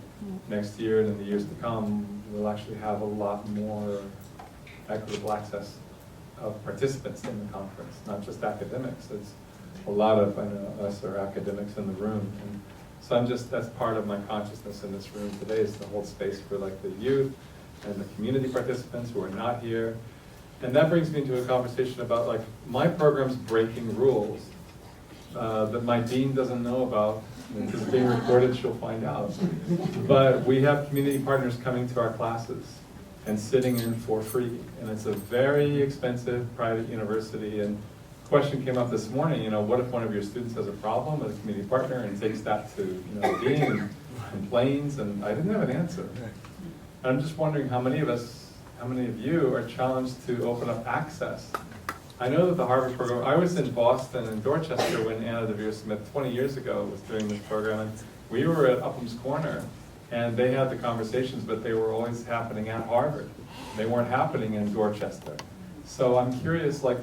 next year and in the years to come, we'll actually have a lot more equitable access of participants in the conference, not just academics. It's a lot of us are academics in the room. And so that's part of my consciousness in this room today is to hold space for like the youth and the community participants who are not here. And that brings me into a conversation about like my program's breaking rules that my dean doesn't know about because it's being recorded, she'll find out. But we have community partners coming to our classes and sitting in for free. And it's a very expensive private university. And the question came up this morning, what if one of your students has a problem with a community partner and takes that to the dean and complains? And I didn't have an answer. And I'm just wondering how many of you are challenged to open up access? I know that the Harvard program, I was in Boston and Dorchester when Anna DeVere Smith 20 years ago was doing this program, and we were at Upham's Corner, and they had the conversations, but they were always happening at Harvard. They weren't happening in Dorchester. So I'm curious, like,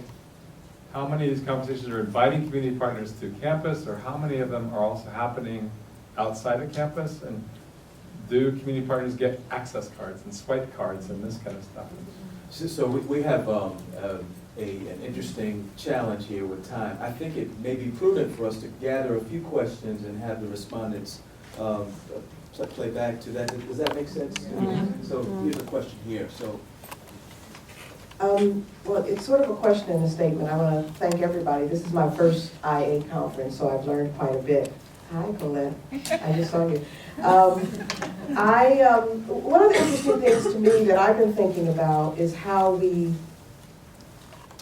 how many of these conversations are inviting community partners to campus, or how many of them are also happening outside of campus? And do community partners get access cards and swipe cards and this kind of stuff? So we have an interesting challenge here with time. I think it may be prudent for us to gather a few questions and have the respondents play back to that. Does that make sense? Mm-hmm. So here's a question here. So. Well, it's sort of a question and a statement. I want to thank everybody. This is my first IA conference, so I've learned quite a bit. Hi, Colette. I just saw you. One of the interesting things to me that I've been thinking about is how we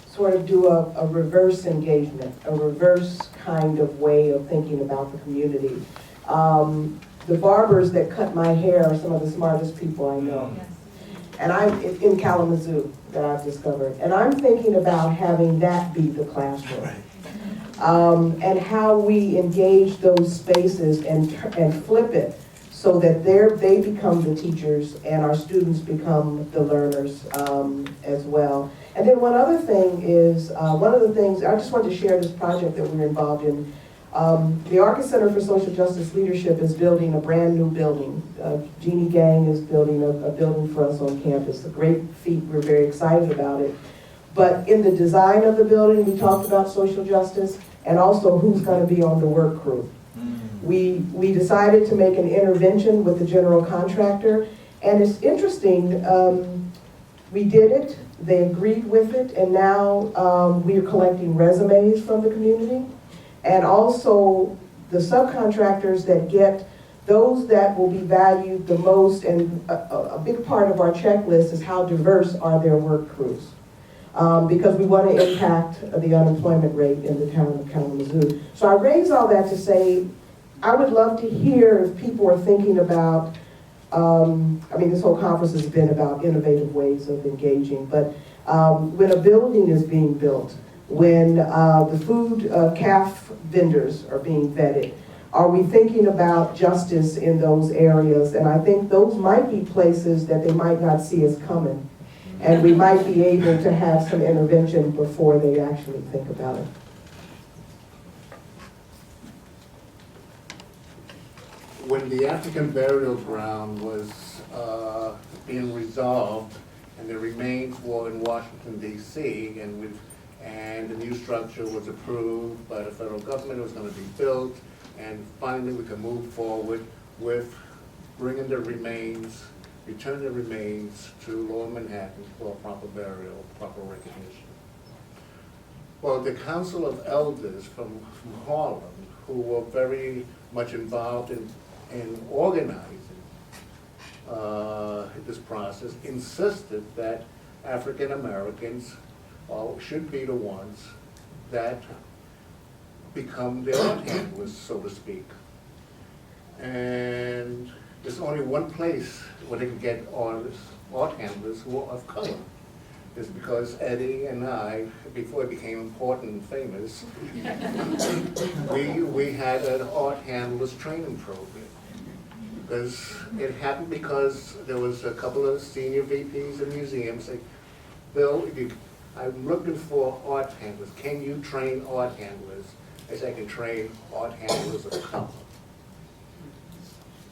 sort of do a reverse engagement, a reverse kind of way of thinking about the community. The barbers that cut my hair are some of the smartest people I know. Yes. And I'm in Kalamazoo that I've discovered. And I'm thinking about having that be the classroom. And how we engage those spaces and flip it so that they become the teachers and our students become the learners as well. And then one other thing is, one of the things, I just wanted to share this project that we're involved in. The Arca Center for Social Justice Leadership is building a brand new building. Jeannie Gang is building a building for us on campus. A great feat, we're very excited about it. But in the design of the building, we talked about social justice and also who's going to be on the work crew. We decided to make an intervention with the general contractor, and it's interesting, we did it, they agreed with it, and now we are collecting resumes from the community, and also the subcontractors that get those that will be valued the most, and a big part of our checklist is how diverse are their work crews. Because we want to impact the unemployment rate in the town of Kalamazoo. So I raise all that to say, I would love to hear if people are thinking about, this whole conference has been about innovative ways of engaging, but when a building is being built, when the food CAF vendors are being vetted, are we thinking about justice in those areas? And I think those might be places that they might not see us coming. And we might be able to have some intervention before they actually think about it. When the African burial ground was being resolved, and the remains were in Washington, D.C., and the new structure was approved by the federal government, it was going to be built, and finally we could move forward with bringing the remains, return the remains to Lower Manhattan for proper burial, proper recognition. Well, the Council of Elders from Harlem, who were very much involved in organizing this process, insisted that African Americans should be the ones that become the art handlers, so to speak. And there's only one place where they can get artists, art handlers who are of color. It's because Eddie and I, before it became important and famous, we had an art handlers training program. Because it happened because there was a couple of senior VPs in museums say, Bill, I'm looking for art handlers. Can you train art handlers? I said, I can train art handlers of color.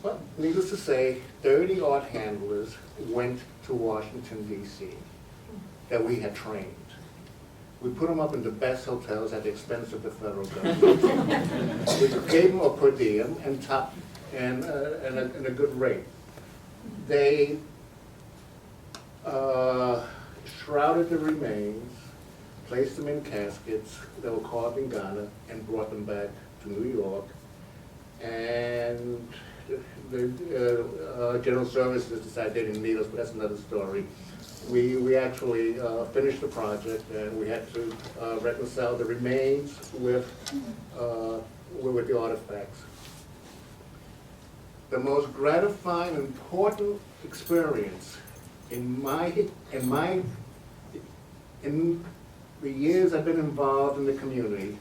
Well, needless to say, 30 art handlers went to Washington, D.C. that we had trained. We put them up in the best hotels at the expense of the federal government. We gave them a per diem and a good rate. They shrouded the remains, placed them in caskets that were carved in Ghana, and brought them back to New York. And the General Services decided they didn't need us, but that's another story. We actually finished the project, and we had to reconcile the remains with the artifacts. The most gratifying, important experience in the years I've been involved in the community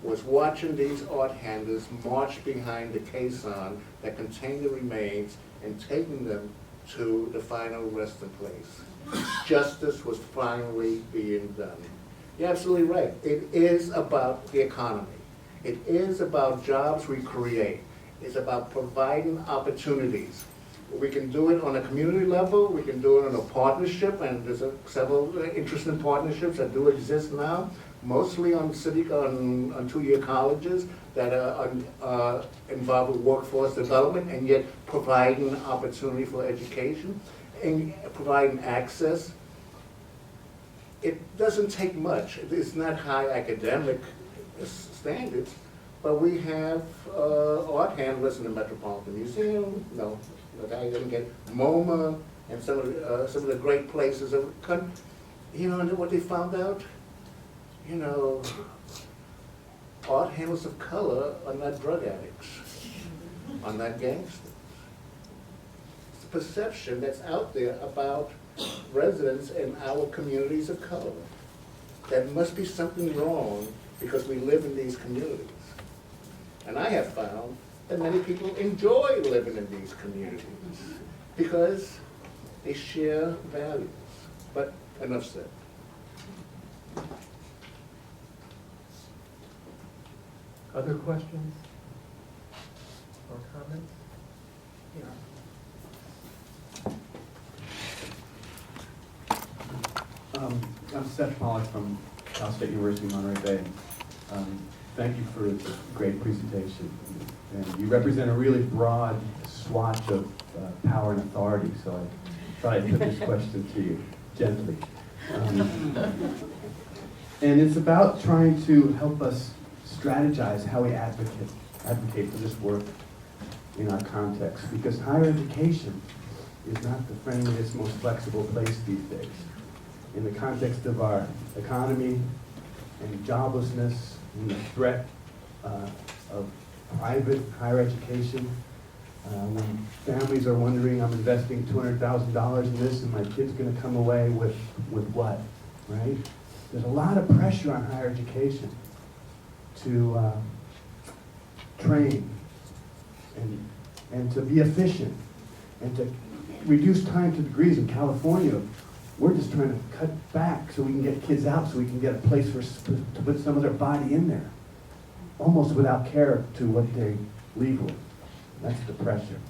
was watching these art handlers march behind the caisson that contained the remains and taking them to the final resting place. Justice was finally being done. You're absolutely right. It is about the economy. It is about jobs we create. It's about providing opportunities. We can do it on a community level, we can do it on a partnership, and there's several interesting partnerships that do exist now, mostly on Civic, on two-year colleges that are involved with workforce development and yet providing opportunity for education and providing access. It doesn't take much. It's not high academic standards, but we have art handlers in the Metropolitan Museum, I didn't get MoMA, and some of the great places of the country. You know what they found out? You know, art handlers of color are not drug addicts, are not gangsters. It's the perception that's out there about residents in our communities of color. There must be something wrong because we live in these communities. And I have found that many people enjoy living in these communities because they share values. But enough said. Other questions or comments? I'm Seth Pollack from Cal State University, Monterey Bay. Thank you for the great presentation. And you represent a really broad swatch of power and authority, so I thought I'd put this question to you gently. And it's about trying to help us strategize how we advocate for this work in our context, because higher education is not the friendliest, most flexible place these days. In the context of our economy and joblessness and the threat of private higher education, when families are wondering, I'm investing $200,000 in this and my kid's going to come away with what, right? There's a lot of pressure on higher education to train and to be efficient and to reduce time to degrees. In California, we're just trying to cut back so we can get kids out, so we can get a place to put some of their body in there, almost without care to what they leave with. That's the pressure.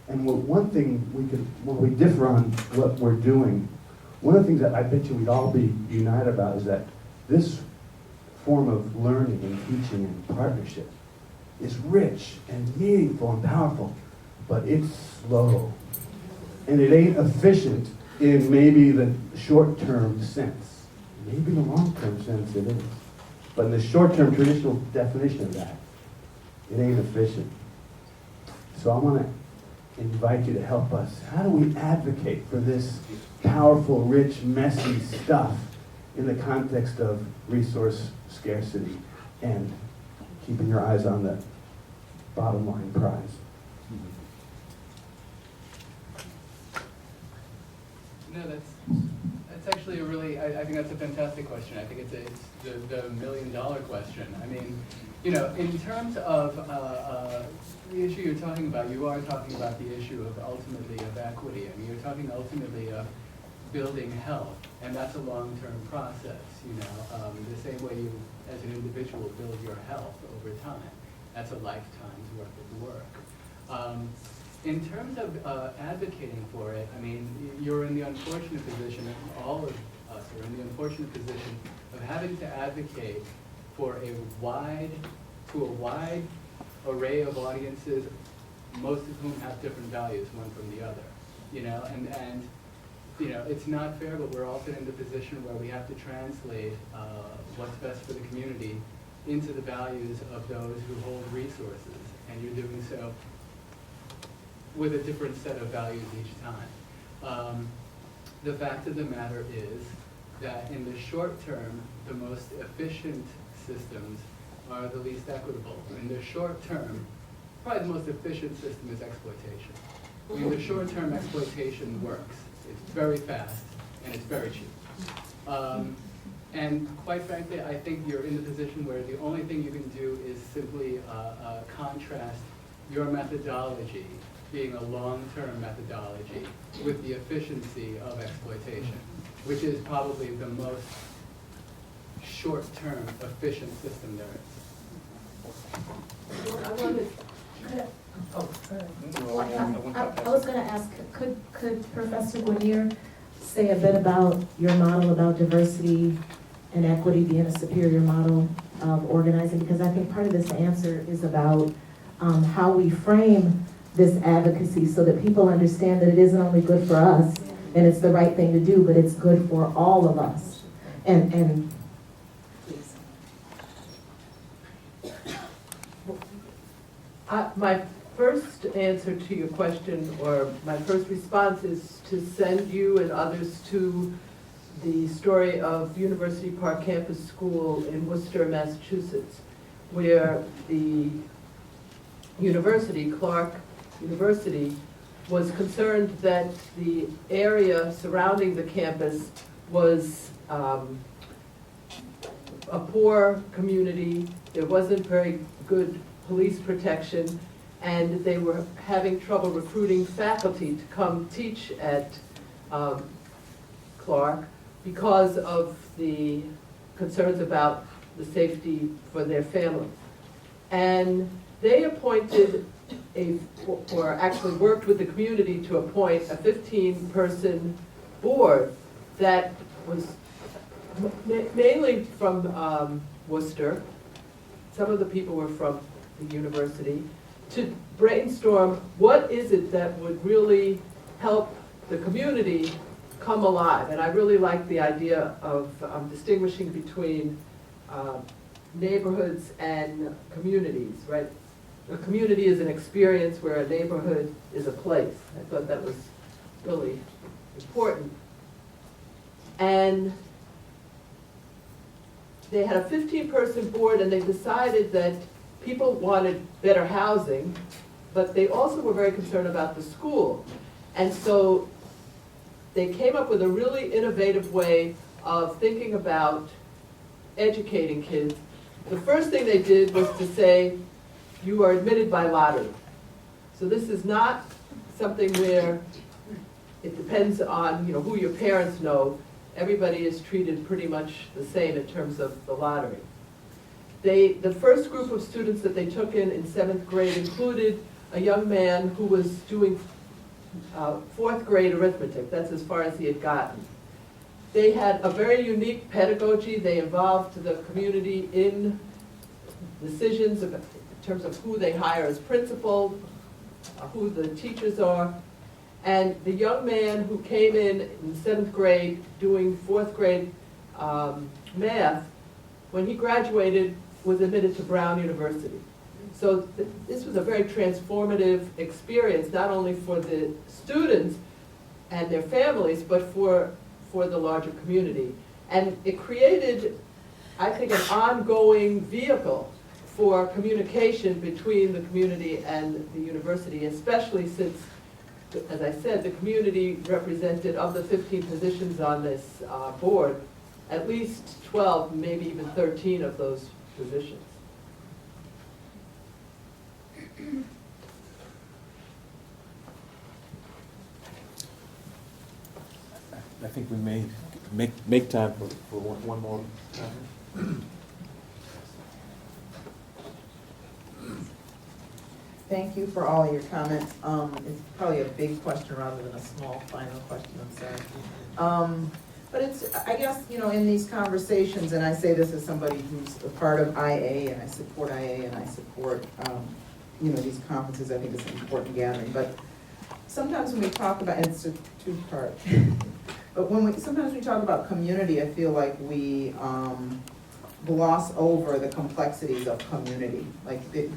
And one thing when we differ on what we're doing, one of the things that I bet you we'd all be united about is that this form of learning and teaching and partnership is rich and meaningful and powerful, but it's slow. And it ain't efficient in maybe the short-term sense. Maybe the long-term sense it is. But in the short-term traditional definition of that, it ain't efficient. So I want to invite you to help us. How do we advocate for this powerful, rich, messy stuff in the context of resource scarcity and keeping your eyes on the bottom line prize? No, that's actually a really, I think that's a fantastic question. I think it's the million-dollar question. I mean, you know, in terms of the issue you're talking about, you are talking about the issue of ultimately of equity. I mean, you're talking ultimately of building health, and that's a long-term process, you know, the same way you, as an individual, build your health over time. That's a lifetime's worth of work. In terms of advocating for it, I mean, you're in the unfortunate position, all of us are in the unfortunate position of having to advocate for a wide array of audiences, most of whom have different values, one from the other, you know, and you know, it's not fair, but we're often in the position where we have to translate what's best for the community into the values of those who hold resources, and you're doing so with a different set of values each time. The fact of the matter is that in the short term, the most efficient systems are the least equitable. In the short term, probably the most efficient system is exploitation. In the short term, exploitation works. It's very fast and it's very cheap. And quite frankly, I think you're in the position where the only thing you can do is simply contrast your methodology being a long-term methodology with the efficiency of exploitation, which is probably the most short-term efficient system there is. I wanted, I was going to ask, could Professor Gunier say a bit about your model about diversity and equity being a superior model of organizing? Because I think part of this answer is about how we frame this advocacy so that people understand that it isn't only good for us and it's the right thing to do, but it's good for all of us. And my first answer to your question, or my first response, is to send you and others to the story of University Park Campus School in Worcester, Massachusetts, where the university, Clark University, was concerned that the area surrounding the campus was a poor community. There wasn't very good police protection, and they were having trouble recruiting faculty to come teach at Clark because of the concerns about the safety for their families. And they appointed or actually worked with the community to appoint a 15-person board that was mainly from Worcester. Some of the people were from the university, to brainstorm what is it that would really help the community come alive. And I really like the idea of distinguishing between neighborhoods and communities, right? A community is an experience where a neighborhood is a place. I thought that was really important. And they had a 15-person board, and they decided that people wanted better housing, but they also were very concerned about the school. And so they came up with a really innovative way of thinking about educating kids. The first thing they did was to say, you are admitted by lottery. So this is not something where it depends on who your parents know. Everybody is treated pretty much the same in terms of the lottery. The first group of students that they took in 7th grade included a young man who was doing 4th grade arithmetic. That's as far as he had gotten. They had a very unique pedagogy. They involved the community in decisions in terms of who they hire as principal, who the teachers are. And the young man who came in 7th grade doing 4th grade math when he graduated, was admitted to Brown University. So this was a very transformative experience, not only for the students and their families, but for the larger community. And it created, I think, an ongoing vehicle for communication between the community and the university, especially since, as I said, the community represented, of the 15 positions on this board, at least 12, maybe even 13 of those positions. I think we may make time for one more comment. Thank you for all your comments. It's probably a big question rather than a small final question, I'm sorry. But it's, I guess, you know, in these conversations, and I say this as somebody who's a part of IA, and I support IA, and I support, you know, these conferences, I think it's an important gathering. But sometimes when we talk about, and it's a two-part, but sometimes we talk about community, I feel like we gloss over the complexities of community. Like the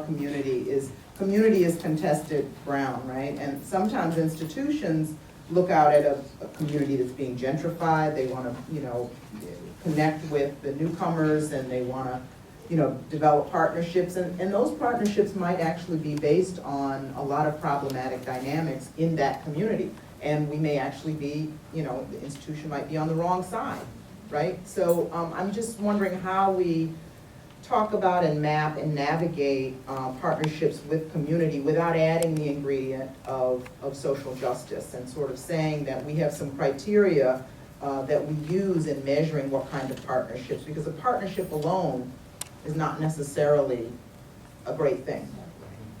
community is contested ground, right? And sometimes institutions look out at a community that's being gentrified. They want to, you know, connect with the newcomers, and they want to, you know, develop partnerships. And those partnerships might actually be based on a lot of problematic dynamics in that community. And we may actually be, you know, the institution might be on the wrong side, right? So I'm just wondering how we talk about and map and navigate partnerships with community without adding the ingredient of social justice, and sort of saying that we have some criteria that we use in measuring what kind of partnerships, because a partnership alone is not necessarily a great thing.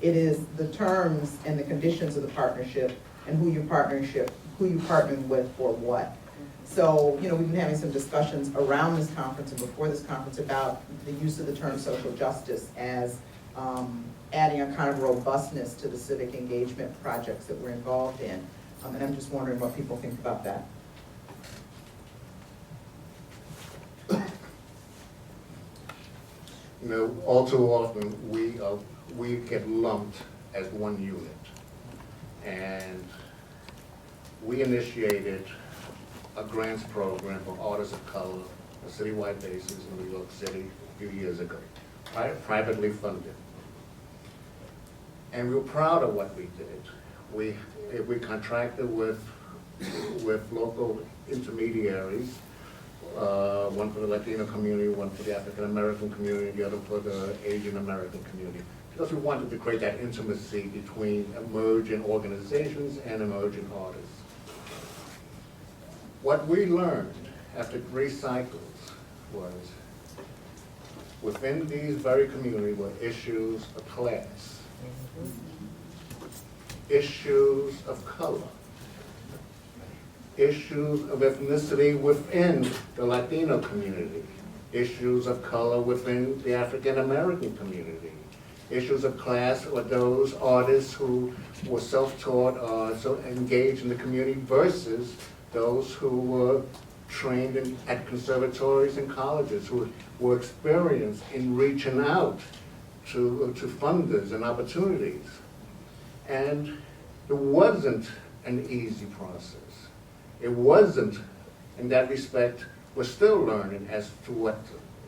It is the terms and the conditions of the partnership and who you're partnering with for what. So, you know, we've been having some discussions around this conference and before this conference about the use of the term social justice as adding a kind of robustness to the civic engagement projects that we're involved in. And I'm just wondering what people think about that. You know, all too often we get lumped as one unit. And we initiated a grants program for artists of color on a citywide basis in New York City a few years ago, privately funded. And we were proud of what we did. We contracted with local intermediaries, one for the Latino community, one for the African American community, the other for the Asian American community, because we wanted to create that intimacy between emerging organizations and emerging artists. What we learned after 3 cycles was within these very communities were issues of class, issues of color, issues of ethnicity within the Latino community, issues of color within the African American community, issues of class with those artists who were self-taught or so engaged in the community versus those who were trained at conservatories and colleges, who were experienced in reaching out to funders and opportunities. And it wasn't an easy process. It wasn't, in that respect, we're still learning as to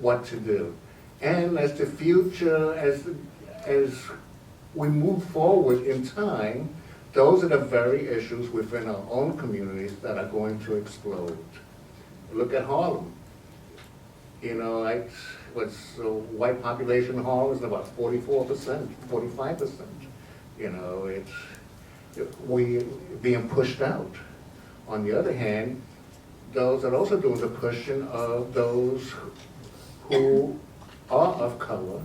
what to do. And as the future, as we move forward in time, those are the very issues within our own communities that are going to explode. Look at Harlem. You know, what's the white population in Harlem is about 44%, 45%. You know, we being pushed out. On the other hand, those are also doing the pushing of those who are of color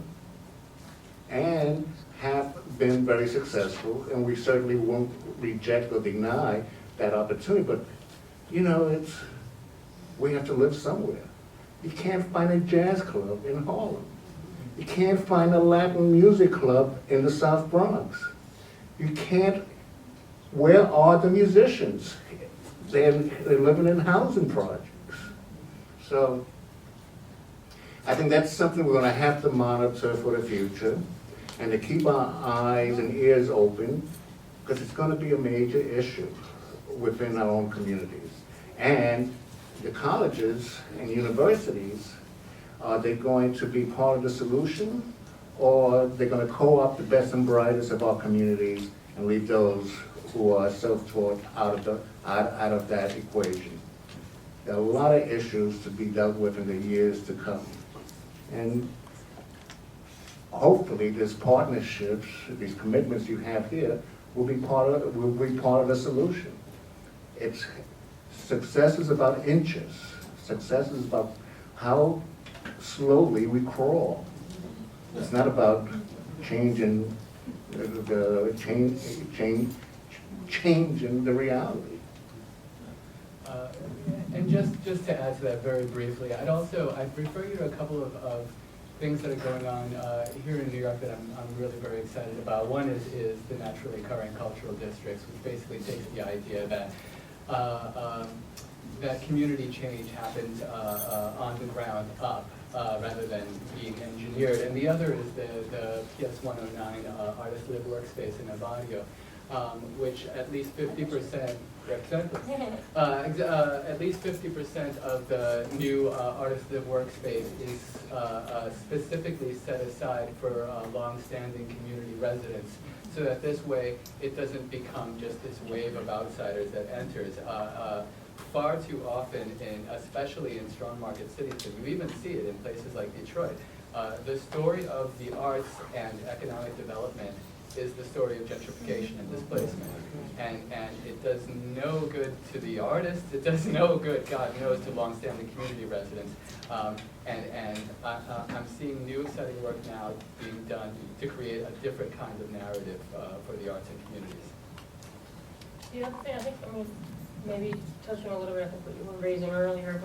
and have been very successful, and we certainly won't reject or deny that opportunity, but you know, we have to live somewhere. You can't find a jazz club in Harlem. You can't find a Latin music club in the South Bronx. You can't, where are the musicians? They're living in housing projects. So I think that's something we're gonna have to monitor for the future, and to keep our eyes and ears open, because it's gonna be a major issue within our own communities. And the colleges and universities, are they going to be part of the solution, or they're gonna co-opt the best and brightest of our communities and leave those who are self-taught out of that equation? There are a lot of issues to be dealt with in the years to come. And hopefully, these partnerships, these commitments you have here, will be part of the solution. Success is about inches. Success is about how slowly we crawl. It's not about changing changing the reality. And just to add to that very briefly, I'd refer you to a couple of things that are going on here in New York that I'm really very excited about. One is the naturally occurring cultural districts, which basically takes the idea that that community change happens on the ground up rather than being engineered. And the other is the PS 109 Artist Live Workspace in Avadio, which at least 50%. At least 50% of the new Artist Live Workspace is specifically set aside for long-standing community residents, so that this way it doesn't become just this wave of outsiders that enters. Far too often, especially in strong market cities, but you even see it in places like Detroit, the story of the arts and economic development is the story of gentrification and displacement. And it does no good to the artists, it does no good, God knows, to longstanding community residents. And I'm seeing new exciting work now being done to create a different kind of narrative for the arts and communities. The other thing, I think, maybe touching a little bit, I think what you were raising earlier,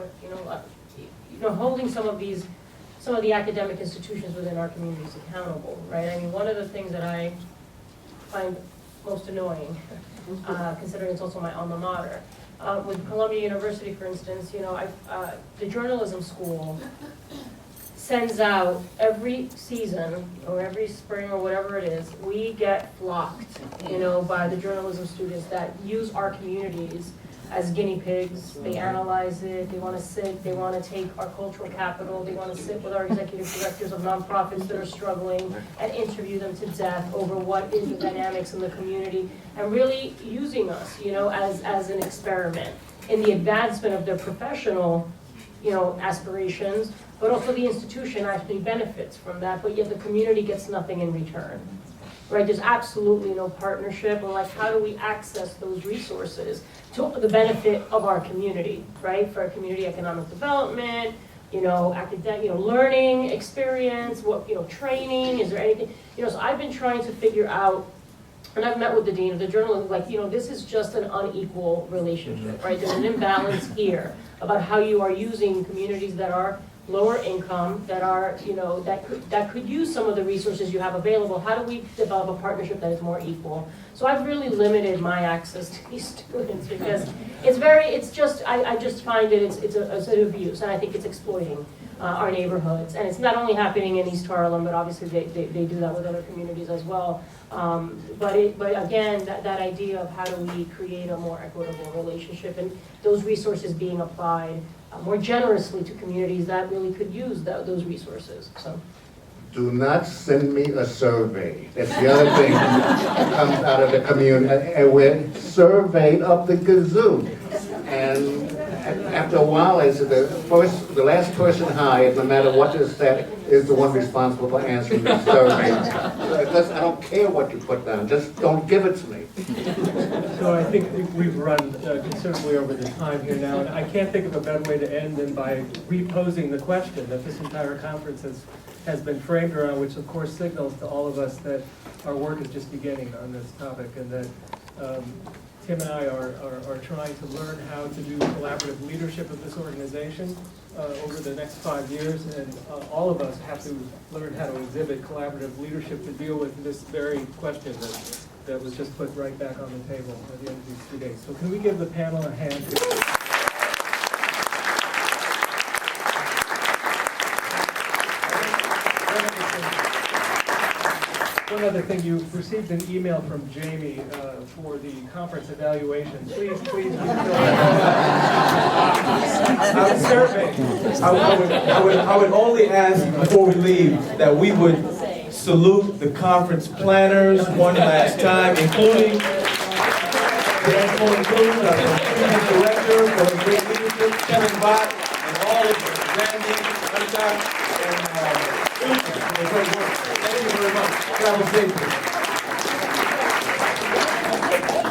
but holding some of the academic institutions within our communities accountable, right? I mean, one of the things that I find most annoying, considering it's also my alma mater, with Columbia University, for instance, the journalism school sends out every season or every spring or whatever it is, we get flocked, by the journalism students that use our communities as guinea pigs. They analyze it, they want to sit, they want to take our cultural capital, they want to sit with our executive directors of nonprofits that are struggling and interview them to death over what is the dynamics in the community, and really using us, as an experiment in the advancement of their professional, aspirations, but also the institution actually benefits from that, but yet the community gets nothing in return. Right, there's absolutely no partnership, and how do we access those resources to the benefit of our community, right? For community economic development, academic, learning experience, training, is there anything, so I've been trying to figure out, and I've met with the dean of the journalism, this is just an unequal relationship, right? There's an imbalance here about how you are using communities that are lower income, that are, that could use some of the resources you have available. How do we develop a partnership that is more equal? So I've really limited my access to these students because I just find it's an abuse, and I think it's exploiting our neighborhoods. And it's not only happening in East Harlem, but obviously they do that with other communities as well. But again, that idea of how do we create a more equitable relationship, and those resources being applied more generously to communities that really could use those resources. So. Do not send me a survey. That's the other thing that comes out of the community. And we're surveyed up the kazoo. And after a while, I said the last person hired, no matter what is said, is the one responsible for answering the survey. I don't care what you put down, just don't give it to me. So I think we've run considerably over the time here now, and I can't think of a better way to end than by reposing the question that this entire conference has been framed around, which of course signals to all of us that our work is just beginning on this topic, and that Tim and I are trying to learn how to do collaborative leadership of this organization over the next 5 years, and all of us have to learn how to exhibit collaborative leadership to deal with this very question that was just put right back on the table at the end of these 2 days. So can we give the panel a hand? One other thing, you received an email from Jamie for the conference evaluation. Please refill that survey. I would only ask before we leave that we would salute the conference planners one last time, including the director for his great leadership, Kevin Bott, and all of Randy, Untitled, and for the great work. Thank you very much. Travel safely.